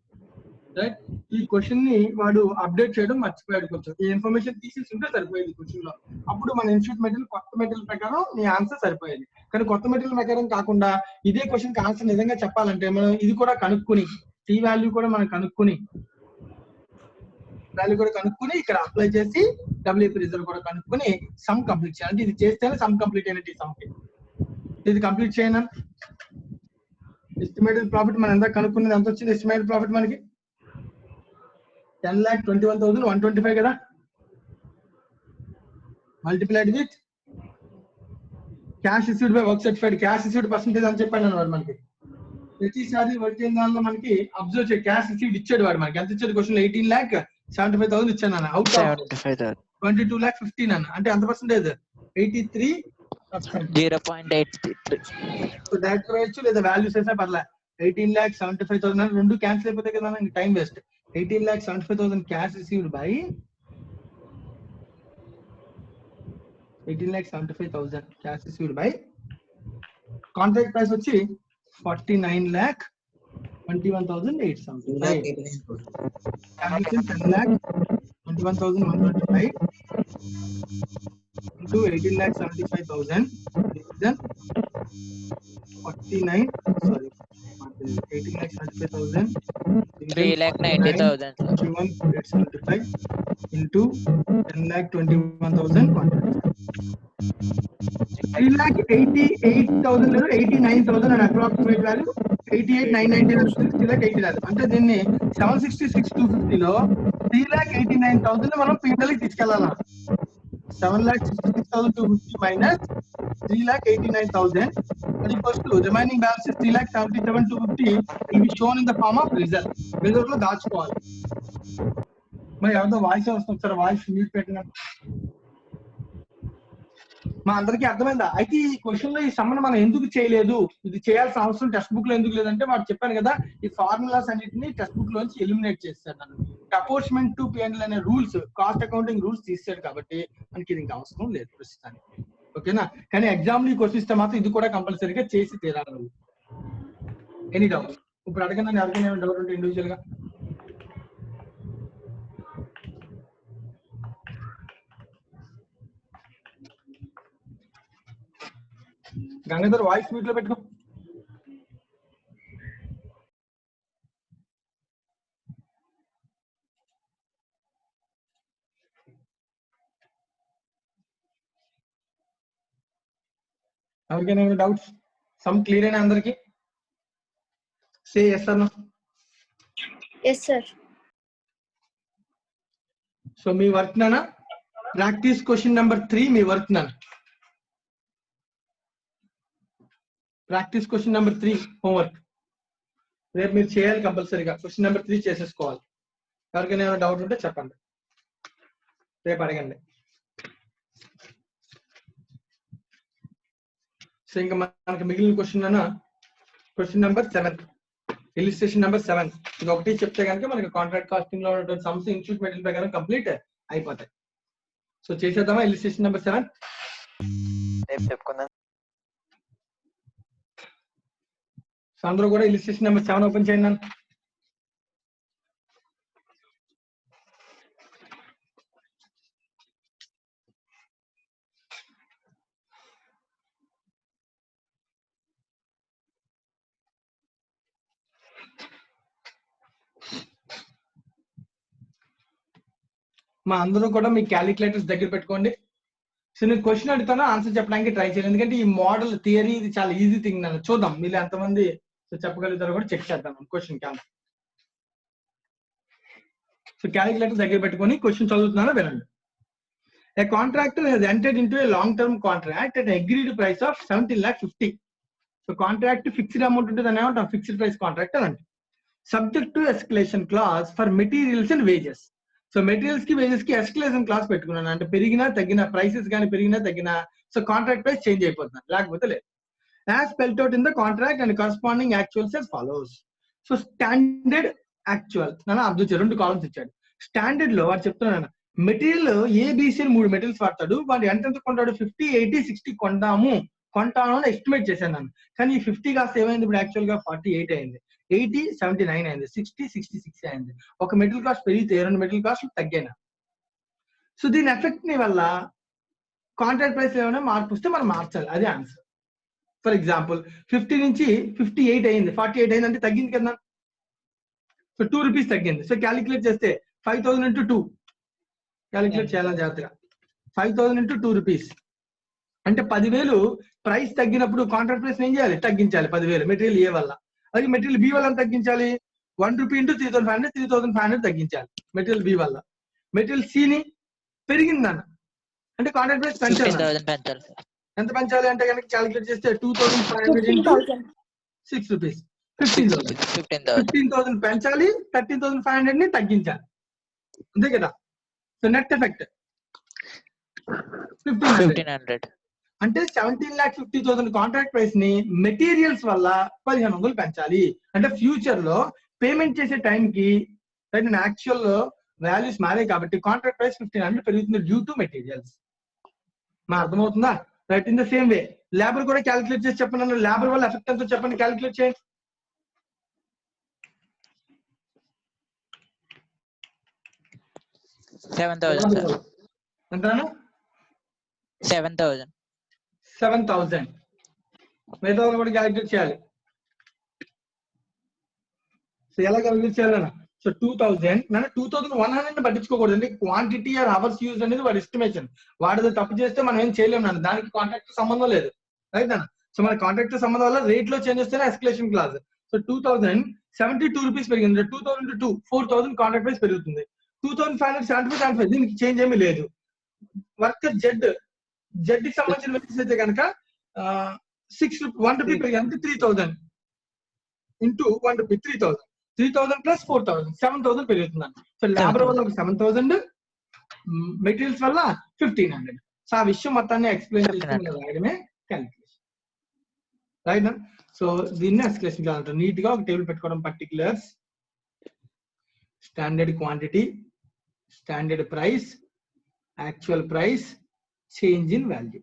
రైట్. ఈ క్వశ్చన్ ని వాడు అప్డేట్ చేయడం మర్చిపోయాడు కొంచెం. ఈ ఇన్ఫర్మేషన్ తీసేసి ఉంటే సరిపోయేది క్వశ్చన్ లో. అప్పుడు మన ఇన్స్టిట్యూట్ మెటీరియల్ కొత్త మెటీరియల్ ప్రకారం నీ ఆన్సర్ సరిపోయేది. కానీ కొత్త మెటీరియల్ ప్రకారం కాకుండా ఇదే క్వశ్చన్ కి ఆన్సర్ నిజంగా చెప్పాలంటే మనం ఇది కూడా కనుక్కుని టీ వాల్యూ కూడా మనం కనుక్కుని ఇక్కడ అప్లై చేసి డబ్ల్యూపీ రిజల్ట్ కూడా కనుక్కుని సమ్ కంప్లీట్ చేయాలి. అంటే ఇది చేస్తేనే సమ్ కంప్లీట్ అయినట్టు. ఈ సమ్ ఇది కంప్లీట్ చేయను. ఎస్టిమేటెడ్ ప్రాఫిట్ మనం ఎంత కనుక్కున్నది ఎంత వచ్చింది? ఎస్టిమేటెడ్ ప్రాఫిట్ మనకి 10,21,125 కదా. Multiplied with cash issued by work certified. Cash issued percentage అని చెప్పాను అన్నమాట. మనకి ప్రతిసారి వర్క్ అయిన దానిలో మనకి అబ్జర్వ్ చేయ క్యాష్ ఇష్యూడ్ ఇచ్చాడు వాడు. మనకి ఎంత ఇచ్చాడు? క్వశ్చన్ 18,75,000 ఇచ్చాను అన్న. అవుట్ ఆఫ్ 22,15,000 అన్న. అంటే ఎంత పర్సెంటేజ్? 83%. 0.83. సో డైరెక్ట్ రాయొచ్చు లేదా వాల్యూస్ వేసా పర్లే. 18,75,000 రెండు క్యాన్సిల్ అయిపోతాయి కదా, time waste. 18,75,000 cash received by 18,75,000 cash received by contract price వచ్చి 49,21,875. 10,21,125 into 18,75,000 then 18,75,000 3,90,000. 21,875 into 10,21,000 3,88,000 లేదా 89,000 అని అప్రాక్సిమేట్ వాల్యూ. 88,990 అంటే దీన్ని 766,250లో 3,89,000 మనం పీఎల్ కి తీసుకెళ్ళాలా. 7,66,250 మైనస్ 3,89,000 అది ఫస్ట్ రిమైనింగ్ బ్యాలెన్స్ 3,77,250 ఇవి shown in the form of result. Result లో దాచుకోవాలి. మరి ఎవరితో వాయిస్ వస్తుంది సార్? వాయిస్ మ్యూట్ పెట్టిన మా అందరికి అర్థమైందా? అయితే ఈ క్వశ్చన్ లో ఈ సమ్మన్ మనం ఎందుకు చేయలేదు, ఇది చేయాల్సిన అవసరం టెక్స్ట్ బుక్ లో ఎందుకు లేదంటే వాడు చెప్పాను కదా, ఈ ఫార్ములాస్ అన్నిటిని టెక్స్ట్ బుక్ లోంచి ఎలిమినేట్ చేస్తాడు. నన్ను అపోర్చ్మెంట్ టు P&L అనే రూల్స్, కాస్ట్ అకౌంటింగ్ రూల్స్ తీసాడు కాబట్టి మనకి ఇది ఇంకా అవసరం లేదు ప్రస్తుతానికి. ఓకేనా? కానీ ఎగ్జామ్ లో ఈ క్వశ్చన్ ఇస్తే మాత్రం ఇది కూడా కంపల్సరీగా చేసి తీరాలి. Any doubt? ఇప్పుడు అడగండి, ఎవరికైనా డౌట్ ఉంటే ఇండివిజువల్ గా. గంగాధర్ వాయిస్ మ్యూట్ లో పెట్టుకో. ఎవరికైనా డౌట్స్? సమ్ క్లియర్ అయినా అందరికి? సే yes or no. yes sir. So me work నానా ప్రాక్టీస్ క్వశ్చన్ నెంబర్ 3 మీ వర్క్ నానా. ప్రాక్టీస్ క్వశ్చన్ నెంబర్ 3 హోంవర్క్ రేపు మీరు చేయాలి కంపల్సరీగా. క్వశ్చన్ నెంబర్ 3 చేసేసుకోవాలి. ఎవరికైనా ఏమైనా డౌట్ ఉంటే చెప్పండి, రేపు అడగండి. సో ఇంకా మనకి మిగిలిన క్వశ్చన్ అన్న క్వశ్చన్ నెంబర్ 7, ఇలిస్ట్రేషన్ నెంబర్ 7. ఇది ఒకటి చెప్తే కనుక మనకి కాంట్రాక్ట్ కాస్టింగ్ లో ఉన్నటువంటి సమ్స్ ఇన్స్టిట్యూట్ మెటీరియల్ ప్రకారం కంప్లీట్ అయిపోతాయి. సో చేసేద్దామా ఇలిస్ట్రేషన్ నెంబర్ 7? చెప్పుకుందాం. సో అందరూ కూడా ఇలిస్ట్రేషన్ నెంబర్ 7 ఓపెన్ చేయండి. మా అందరూ కూడా మీ క్యాలిక్యులేటర్స్ దగ్గర పెట్టుకోండి. సో నేను క్వశ్చన్ అడుగుతాను, ఆన్సర్ చెప్పడానికి ట్రై చేయండి. ఎందుకంటే ఈ మోడల్ థియరీ ఇది చాలా ఈజీ థింగ్. నన్ను చూద్దాం మీరు ఎంతమంది చెప్పగలుగుతారో కూడా చెక్ చేద్దాం క్వశ్చన్ కి. సో క్యాలిక్యులేటర్ దగ్గర పెట్టుకొని క్వశ్చన్ చదువుతున్నానో వినండి. A contractor has entered into a long-term contract at an agreed price of 17,50,000. So contract fixed amount ఉంటుంది, దాని ఏమంటాం ఫిక్స్డ్ ప్రైస్ కాంట్రాక్ట్ అంటే. Subject to escalation clause for materials and wages. So materials కి వేజెస్ కి ఎస్కలేషన్ క్లాస్ పెట్టుకున్నాను. అంటే పెరిగినా తగ్గిన ప్రైసెస్ కానీ పెరిగినా తగ్గినా సో కాంట్రాక్ట్ ప్రైస్ చేంజ్ అయిపోతుంది, లేకపోతే లేదు. As spelled out in the contract and corresponding actuals as follows. So standard actual నన్ను అబ్జర్వ్ చేయాలి. 2 కాలమ్స్ ఇచ్చాడు. స్టాండర్డ్ లో వాడు చెప్తున్నాను మెటీరియల్ ఏబిసి అని 3 మెటీరియల్స్ వాడతాడు. వాడు ఎంత కొంటాడు? 50, 80, 60 కొందాము కొంటాను అని ఎస్టిమేట్ చేశాను నన్ను. కానీ ఈ 50 కాస్త ఏమైంది ఇప్పుడు యాక్చువల్ గా 48 అయింది, 80 79 అయింది, 60 66 అయింది. ఒక మెటీరియల్ కాస్ట్ పెరిగితే 2 మెటీరియల్ కాస్ట్లు తగ్గాను. సో దీని ఎఫెక్ట్ ని వల్ల కాంట్రాక్ట్ ప్రైస్ ఏమైనా మార్పు వస్తే మనం మార్చాలి, అదే ఆన్సర్. ఫర్ ఎగ్జాంపుల్ 50 నుంచి 58 అయింది, 48 అయింది అంటే తగ్గింది కదా. సో 2 రూపీస్ తగ్గింది. సో క్యాలిక్యులేట్ చేస్తే 5000 into 2 క్యాలిక్యులేట్ చేయాలని జాగ్రత్తగా. 5000 into 2 రూపీస్ అంటే 10,000 ప్రైస్ తగ్గినప్పుడు కాంట్రాక్ట్ ప్రైస్ ఏం చేయాలి, తగ్గించాలి 10,000 మెటీరియల్ ఏ వల్ల. అలాగే మెటీరియల్ బి వల్ల తగ్గించాలి, 1 రూపీ into 3,500 3,500 తగ్గించాలి మెటీరియల్ బి వల్ల. మెటీరియల్ సిని పెరిగిందన్న అంటే కాంట్రాక్ట్ ప్రైస్ పెంచాలి. ఎంత పెంచాలి అంటే కనుక క్యాలిక్యులేట్ చేస్తే 2,500 into 6 రూపీస్ 15,000 పెంచాలి, 13,500 ని తగ్గించాలి, అంతే కదా. సో నెట్ ఎఫెక్ట్ 1,500 అంటే 17,50,000 కాంట్రాక్ట్ ప్రైస్ ని మెటీరియల్స్ వల్ల 1,500 పెంచాలి. అంటే ఫ్యూచర్ లో పేమెంట్ చేసే టైం కి యాక్చువల్ వాల్యూస్ మారే కాబట్టి కాంట్రాక్ట్ ప్రైస్ 1,500 పెరుగుతుంది డ్యూ టు మెటీరియల్స్. మా అర్థమవుతుందా? Right. In the same way labour కూడా క్యాలిక్యులేట్ చేసి చెప్పండి. లేబర్ వల్ల ఎఫెక్ట్ ఎంతో చెప్పండి, క్యాలిక్యులేట్ చేయండి. 7,000 ఎంతనా? 7,000 7,000. మిగతా వాళ్ళు కూడా క్యాలిక్యులేట్ చేయాలి. సో ఎలా క్యాలిక్యులేట్ చేయాలన్నా? సో 2,000 2,100 పట్టించుకోకూడదు, అంటే క్వాంటిటీ ఆర్ అవర్స్ యూజ్ అనేది వాడి ఎస్టిమేషన్. వాడిది తప్పు చేస్తే మనం ఏం చేయలేము నాన్న, దానికి కాంట్రాక్ట్ సంబంధం లేదు, రైట్ అన్న. సో మన కాంట్రాక్ట్ సంబంధం వల్ల రేట్ లో చేంజ్ వస్తేనే ఎస్కలేషన్ క్లాజ్. సో 2,072 రూపీస్ పెరిగింది, 2,000 into 2 4,000 కాంట్రాక్ట్ ప్రైస్ పెరుగుతుంది. 2,575 దీనికి చేంజ్ ఏమీ లేదు. వర్కర్ జెడ్ కి సంబంధించిన మెటీరియల్స్ అయితే కనుక 1 రూపీ పెరిగింది, 3,000 into 1 రూపీ 3,000 ప్లస్ 4,000 7,000 పెరుగుతుందండి. సో లేబర్ వల్ల 7,000, మెటీరియల్స్ వల్ల 1,500. సో ఆ విషయం మొత్తాన్ని ఎక్స్ప్లెయిన్ చేసి రాయడమే క్యాలిక్యులేషన్, రైట్. సో దీన్ని ఎస్కలేషన్ కావాలంటారు. నీట్ గా ఒక టేబుల్ పెట్టుకోవడం, particulars, standard quantity, standard price, actual price, change in value,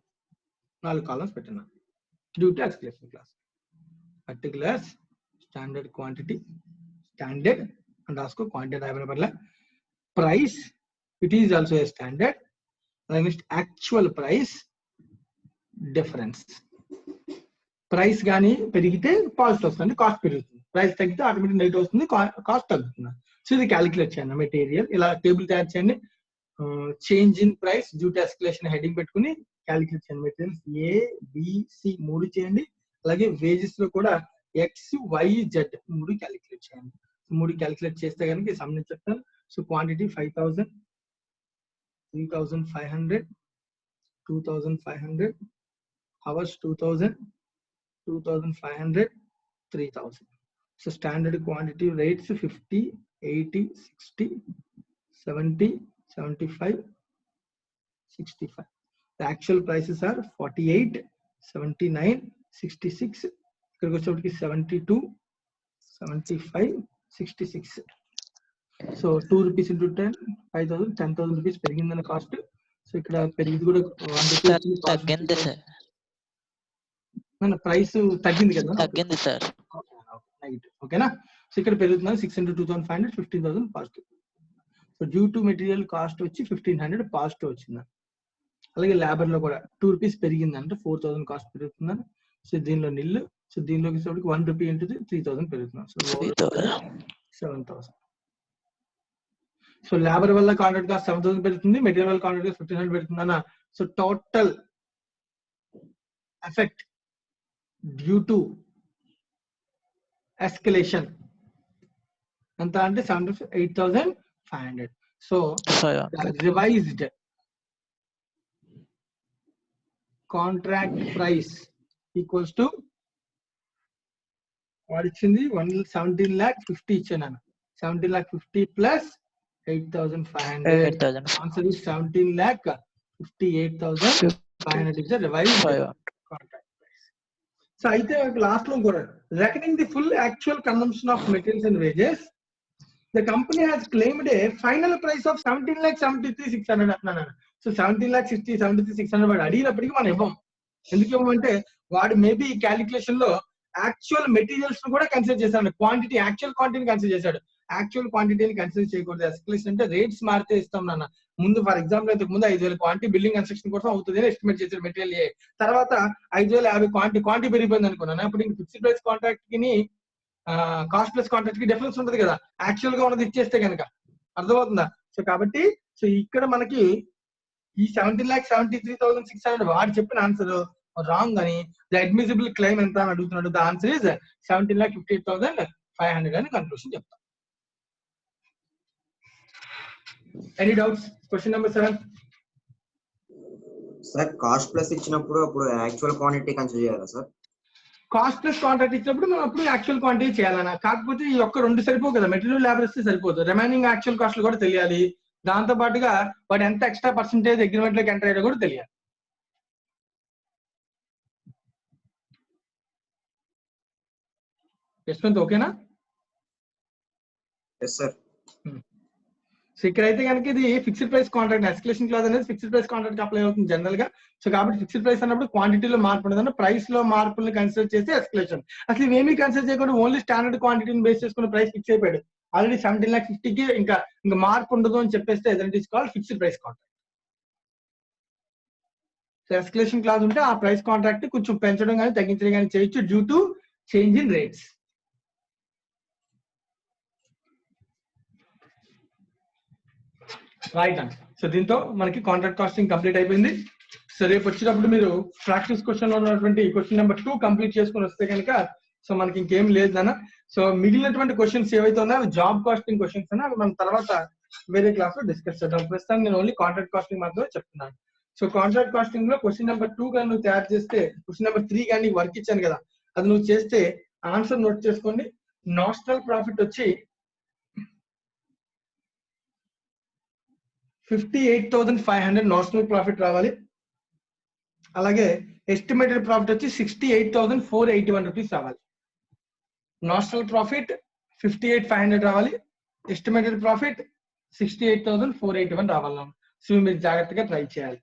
4 columns పెట్టినాను due to escalation clause. Particulars, standard quantity, standard and రాసుకో, క్వాంటిటీ రాయబడిన పర్లే, price it is also a standard, next actual price, difference. Price కానీ పెరిగితే పాజిటివ్ వస్తుంది, కాస్ట్ పెరుగుతుంది. ప్రైస్ తగ్గితే ఆటోమేటిక్ నెగిటివ్ వస్తుంది, కాస్ట్ తగ్గుతుంది. సో ఇది క్యాలిక్యులేట్ చేయండి. మెటీరియల్ ఇలా టేబుల్ తయారు చేయండి. Change in price due to escalation heading పెట్టుకుని క్యాలిక్యులేట్ చేయండి. మెటీరియల్స్ A, B, C 3 చేయండి. అలాగే వేజెస్ లో కూడా X, Y, Z 3 క్యాలిక్యులేట్ చేయండి. 3 క్యాలిక్యులేట్ చేస్తే కనుక సంబంధించి చెప్తాను. So quantity 5,000, 3,500, 2,500, hours 2,000, 2,500, 3,000. So standard quantity rates 50, 80, 60, 70, 75, 65. The actual prices are 48, 79, 66. ఇక్కడికి వచ్చేప్పటికి 72, 75, 66. సో 2 రూపీస్ ఇంటూ 10 5,000 10,000 రూపీస్ పెరిగిందన్న కాస్ట్. సో ఇక్కడ పెరిగింది కూడా 1 రూపీ తగ్గింది సార్. ప్రైస్ తగ్గింది కదా, తగ్గింది సార్. ఓకేనా. సో ఇక్కడ పెరుగుతున్నది 6 into 2,500 15,000 positive. So due to material cost వచ్చి 1,500 పాజిటివ్ వచ్చింది. అలాగే లేబర్ లో కూడా 2 రూపీస్ పెరిగిందంటే 4,000 కాస్ట్ పెరుగుతుందని. సో దీనిలో నిల్లు. సో దీనిలోకి 1 రూపీ ఇంటూ 3,000 పెరుగుతున్నాం. సో 7,000. సో లేబర్ వల్ల కాంట్రాక్ట్ కాస్ట్ 7,000 పెరుగుతుంది, మెటీరియల్ వల్ల కాంట్రాక్ట్ కాస్ట్ 1,500 పెరుగుతుందన్న. So total effect due to escalation ఎంత అంటే 8,500. So revised contract price equals to వాడు ఇచ్చింది 17,50,000 ఇచ్చాను. 17,50,000 plus 8,500. Answer is 17,58,500 is the revised contract price. So అయితే లాస్ట్ లో కూడా reckoning the full actual consumption of materials and wages, the company has claimed a final price of 17,73,600 అంటున్నాను. సో 17,60,73,600 వాడు అడిగినప్పటికీ మనం ఇవ్వం. ఎందుకు ఇవ్వమంటే వాడు మేబీ ఈ క్యాలిక్యులేషన్ లో యాక్చువల్ మెటీరియల్స్ కూడా కన్సిడర్ చేశాడు, క్వాంటిటీ యాక్చువల్ క్వాంటిటీని కన్సిడర్ చేశాడు. యాక్చువల్ క్వాంటిటీని కన్సిడర్ చేయకూడదు. ఎస్కలేషన్ అంటే రేట్స్ మారితే ఇస్తాం నాన్న. ముందు ఫర్ ఎగ్జాంపుల్ ఇంతకు ముందు 5,000 క్వాంటిటీ బిల్డింగ్ కన్స్ట్రక్షన్ కోసం అవుతుంది అని ఎస్టిమేట్ చేశారు మెటీరియల్ ఏ. తర్వాత 5,050 క్వాంటిటీ పెరిగిపోయింది అనుకున్నాను. అప్పుడు ఇంక ఫిక్స్డ్ ప్రైస్ కాంట్రాక్ట్ కి కాస్ట్ ప్లస్ కాంట్రాక్ట్ కి డిఫరెన్స్ ఉంటుంది కదా, యాక్చువల్ గా ఉన్నది ఇచ్చేస్తే కనుక. అర్థమవుతుందా? సో కాబట్టి సో ఇక్కడ మనకి ఈ 17,73,600 వాడు చెప్పిన ఆన్సర్ రాంగ్ అని, ద అడ్మిసిబుల్ క్లెయిమ్ ఎంత అని అడుగుతున్నాడు. ద ఆన్సర్ ఇస్ 17,58,500 అని కన్క్లూషన్ చెప్తాం. Any doubts? Question number 7. Sir cost plus ఇచ్చినప్పుడు అప్పుడు యాక్చువల్ క్వాంటిటీ కన్సిడర్ చేయాలా సార్? కాస్ట్ ప్లస్ కాంట్రాక్ట్ ఇచ్చినప్పుడు మనం అప్పుడు యాక్చువల్ క్వాంటిటీ చేయాలన్నా. కాకపోతే ఈ ఒక్క 2 సరిపోవు కదా, మెటీరియల్ లేబర్ ఇస్తే సరిపోదు, రిమైనింగ్ యాక్చువల్ కాస్ట్లు కూడా తెలియాలి. దాంతో పాటుగా వాడు ఎంత ఎక్స్ట్రా పర్సెంటేజ్ అగ్రిమెంట్ లోకి ఎంటర్ అయ్యాడో కూడా తెలియాలి. యశ్వంత్ ఓకేనా? Yes sir. సో ఇక్కడైతే కనుక ఇది fixed price contract, escalation clause అనేది ఫిక్స్డ్ ప్రైస్ కాంట్రాక్ట్ అప్లై అవుతుంది జనరల్ గా. సో కాబట్టి ఫిక్స్డ్ ప్రైస్ అన్నప్పుడు క్వాంటిటీలో మార్పు ఉండదు, ప్రైస్ లో మార్పుల్ని కన్సిడర్ చేసి ఎస్కలేషన్. అసలు ఇవేమీ కన్సిడర్ చేయకుండా ఓన్లీ స్టాండర్డ్ క్వాంటిటీని బేస్ చేసుకుని ప్రైస్ ఫిక్స్ అయిపోయాడు. ఆల్రెడీ 17,50,000కి ఇంకా మార్పు ఉండదు అని చెప్పేస్తే it is called fixed price contract. So escalation clause ఉంటే ఆ ప్రైస్ కాంట్రాక్ట్ కొంచెం పెంచడం కానీ తగ్గించడం కానీ చేయొచ్చు due to change in rates. Right అండి. సో దీంతో మనకి కాంట్రాక్ట్ కాస్టింగ్ కంప్లీట్ అయిపోయింది. సో రేపు వచ్చేటప్పుడు మీరు ప్రాక్టీస్ క్వశ్చన్ లో ఉన్నటువంటి క్వశ్చన్ నెంబర్ 2 కంప్లీట్ చేసుకుని వస్తే కనుక సో మనకి ఇంకేం లేదు నాన్న. సో మిగిలినటువంటి క్వశ్చన్స్ ఏవైతే ఉన్నాయో అవి జాబ్ కాస్టింగ్ క్వశ్చన్స్ అవి మనం తర్వాత వేరే క్లాస్ లో డిస్కస్ చేద్దాం. ప్రస్తుతం నేను ఓన్లీ కాంట్రాక్ట్ కాస్టింగ్ మాత్రమే చెప్తున్నాను. సో కాంట్రాక్ట్ కాస్టింగ్ లో క్వశ్చన్ నెంబర్ 2 కానీ నువ్వు తయారు చేస్తే, క్వశ్చన్ నెంబర్ 3 కానీ వర్క్ ఇచ్చాను కదా, అది నువ్వు చేస్తే ఆన్సర్ నోట్ చేసుకోండి. నాషనల్ ప్రాఫిట్ వచ్చి 58,500 నాషనల్ ప్రాఫిట్ రావాలి. అలాగే ఎస్టిమేటెడ్ ప్రాఫిట్ వచ్చి 68,481 రూపీస్ రావాలి. నాషనల్ ప్రాఫిట్ 58,500 రావాలి, ఎస్టిమేటెడ్ ప్రాఫిట్ 68,481 రావాలి. సో మీరు జాగ్రత్తగా ట్రై చేయాలి.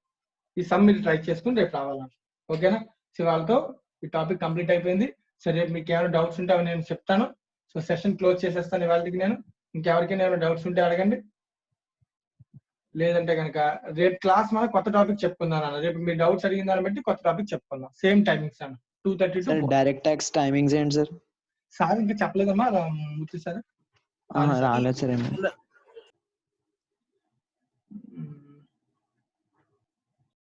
ఈ సమ్ మీరు ట్రై చేసుకుని రేపు రావాలి. ఓకేనా? సో వాళ్ళతో ఈ టాపిక్ కంప్లీట్ అయిపోయింది. సో రేపు మీకు ఏమైనా డౌట్స్ ఉంటే అవి నేను చెప్తాను. సో సెషన్ క్లోజ్ చేసేస్తాను ఇవాళకి నేను. ఇంకెవరికైనా ఏమైనా డౌట్స్ ఉంటే అడగండి, లేదంటే కనుక రేపు క్లాస్ మనం కొత్త టాపిక్ చెప్పుకుందాం అన్న. రేపు మీరు డౌట్స్ అడిగిన దాన్ని బట్టి కొత్త టాపిక్ చెప్పుకుందాం. సేమ్ టైమింగ్స్ అన్న 2:30 to 4. డైరెక్ట్ ట్యాక్స్ టైమింగ్స్ ఏంటి సార్? సార్ ఇంకా చెప్పలేదమ్మా మూర్తి సార్. రాలేదు సార్.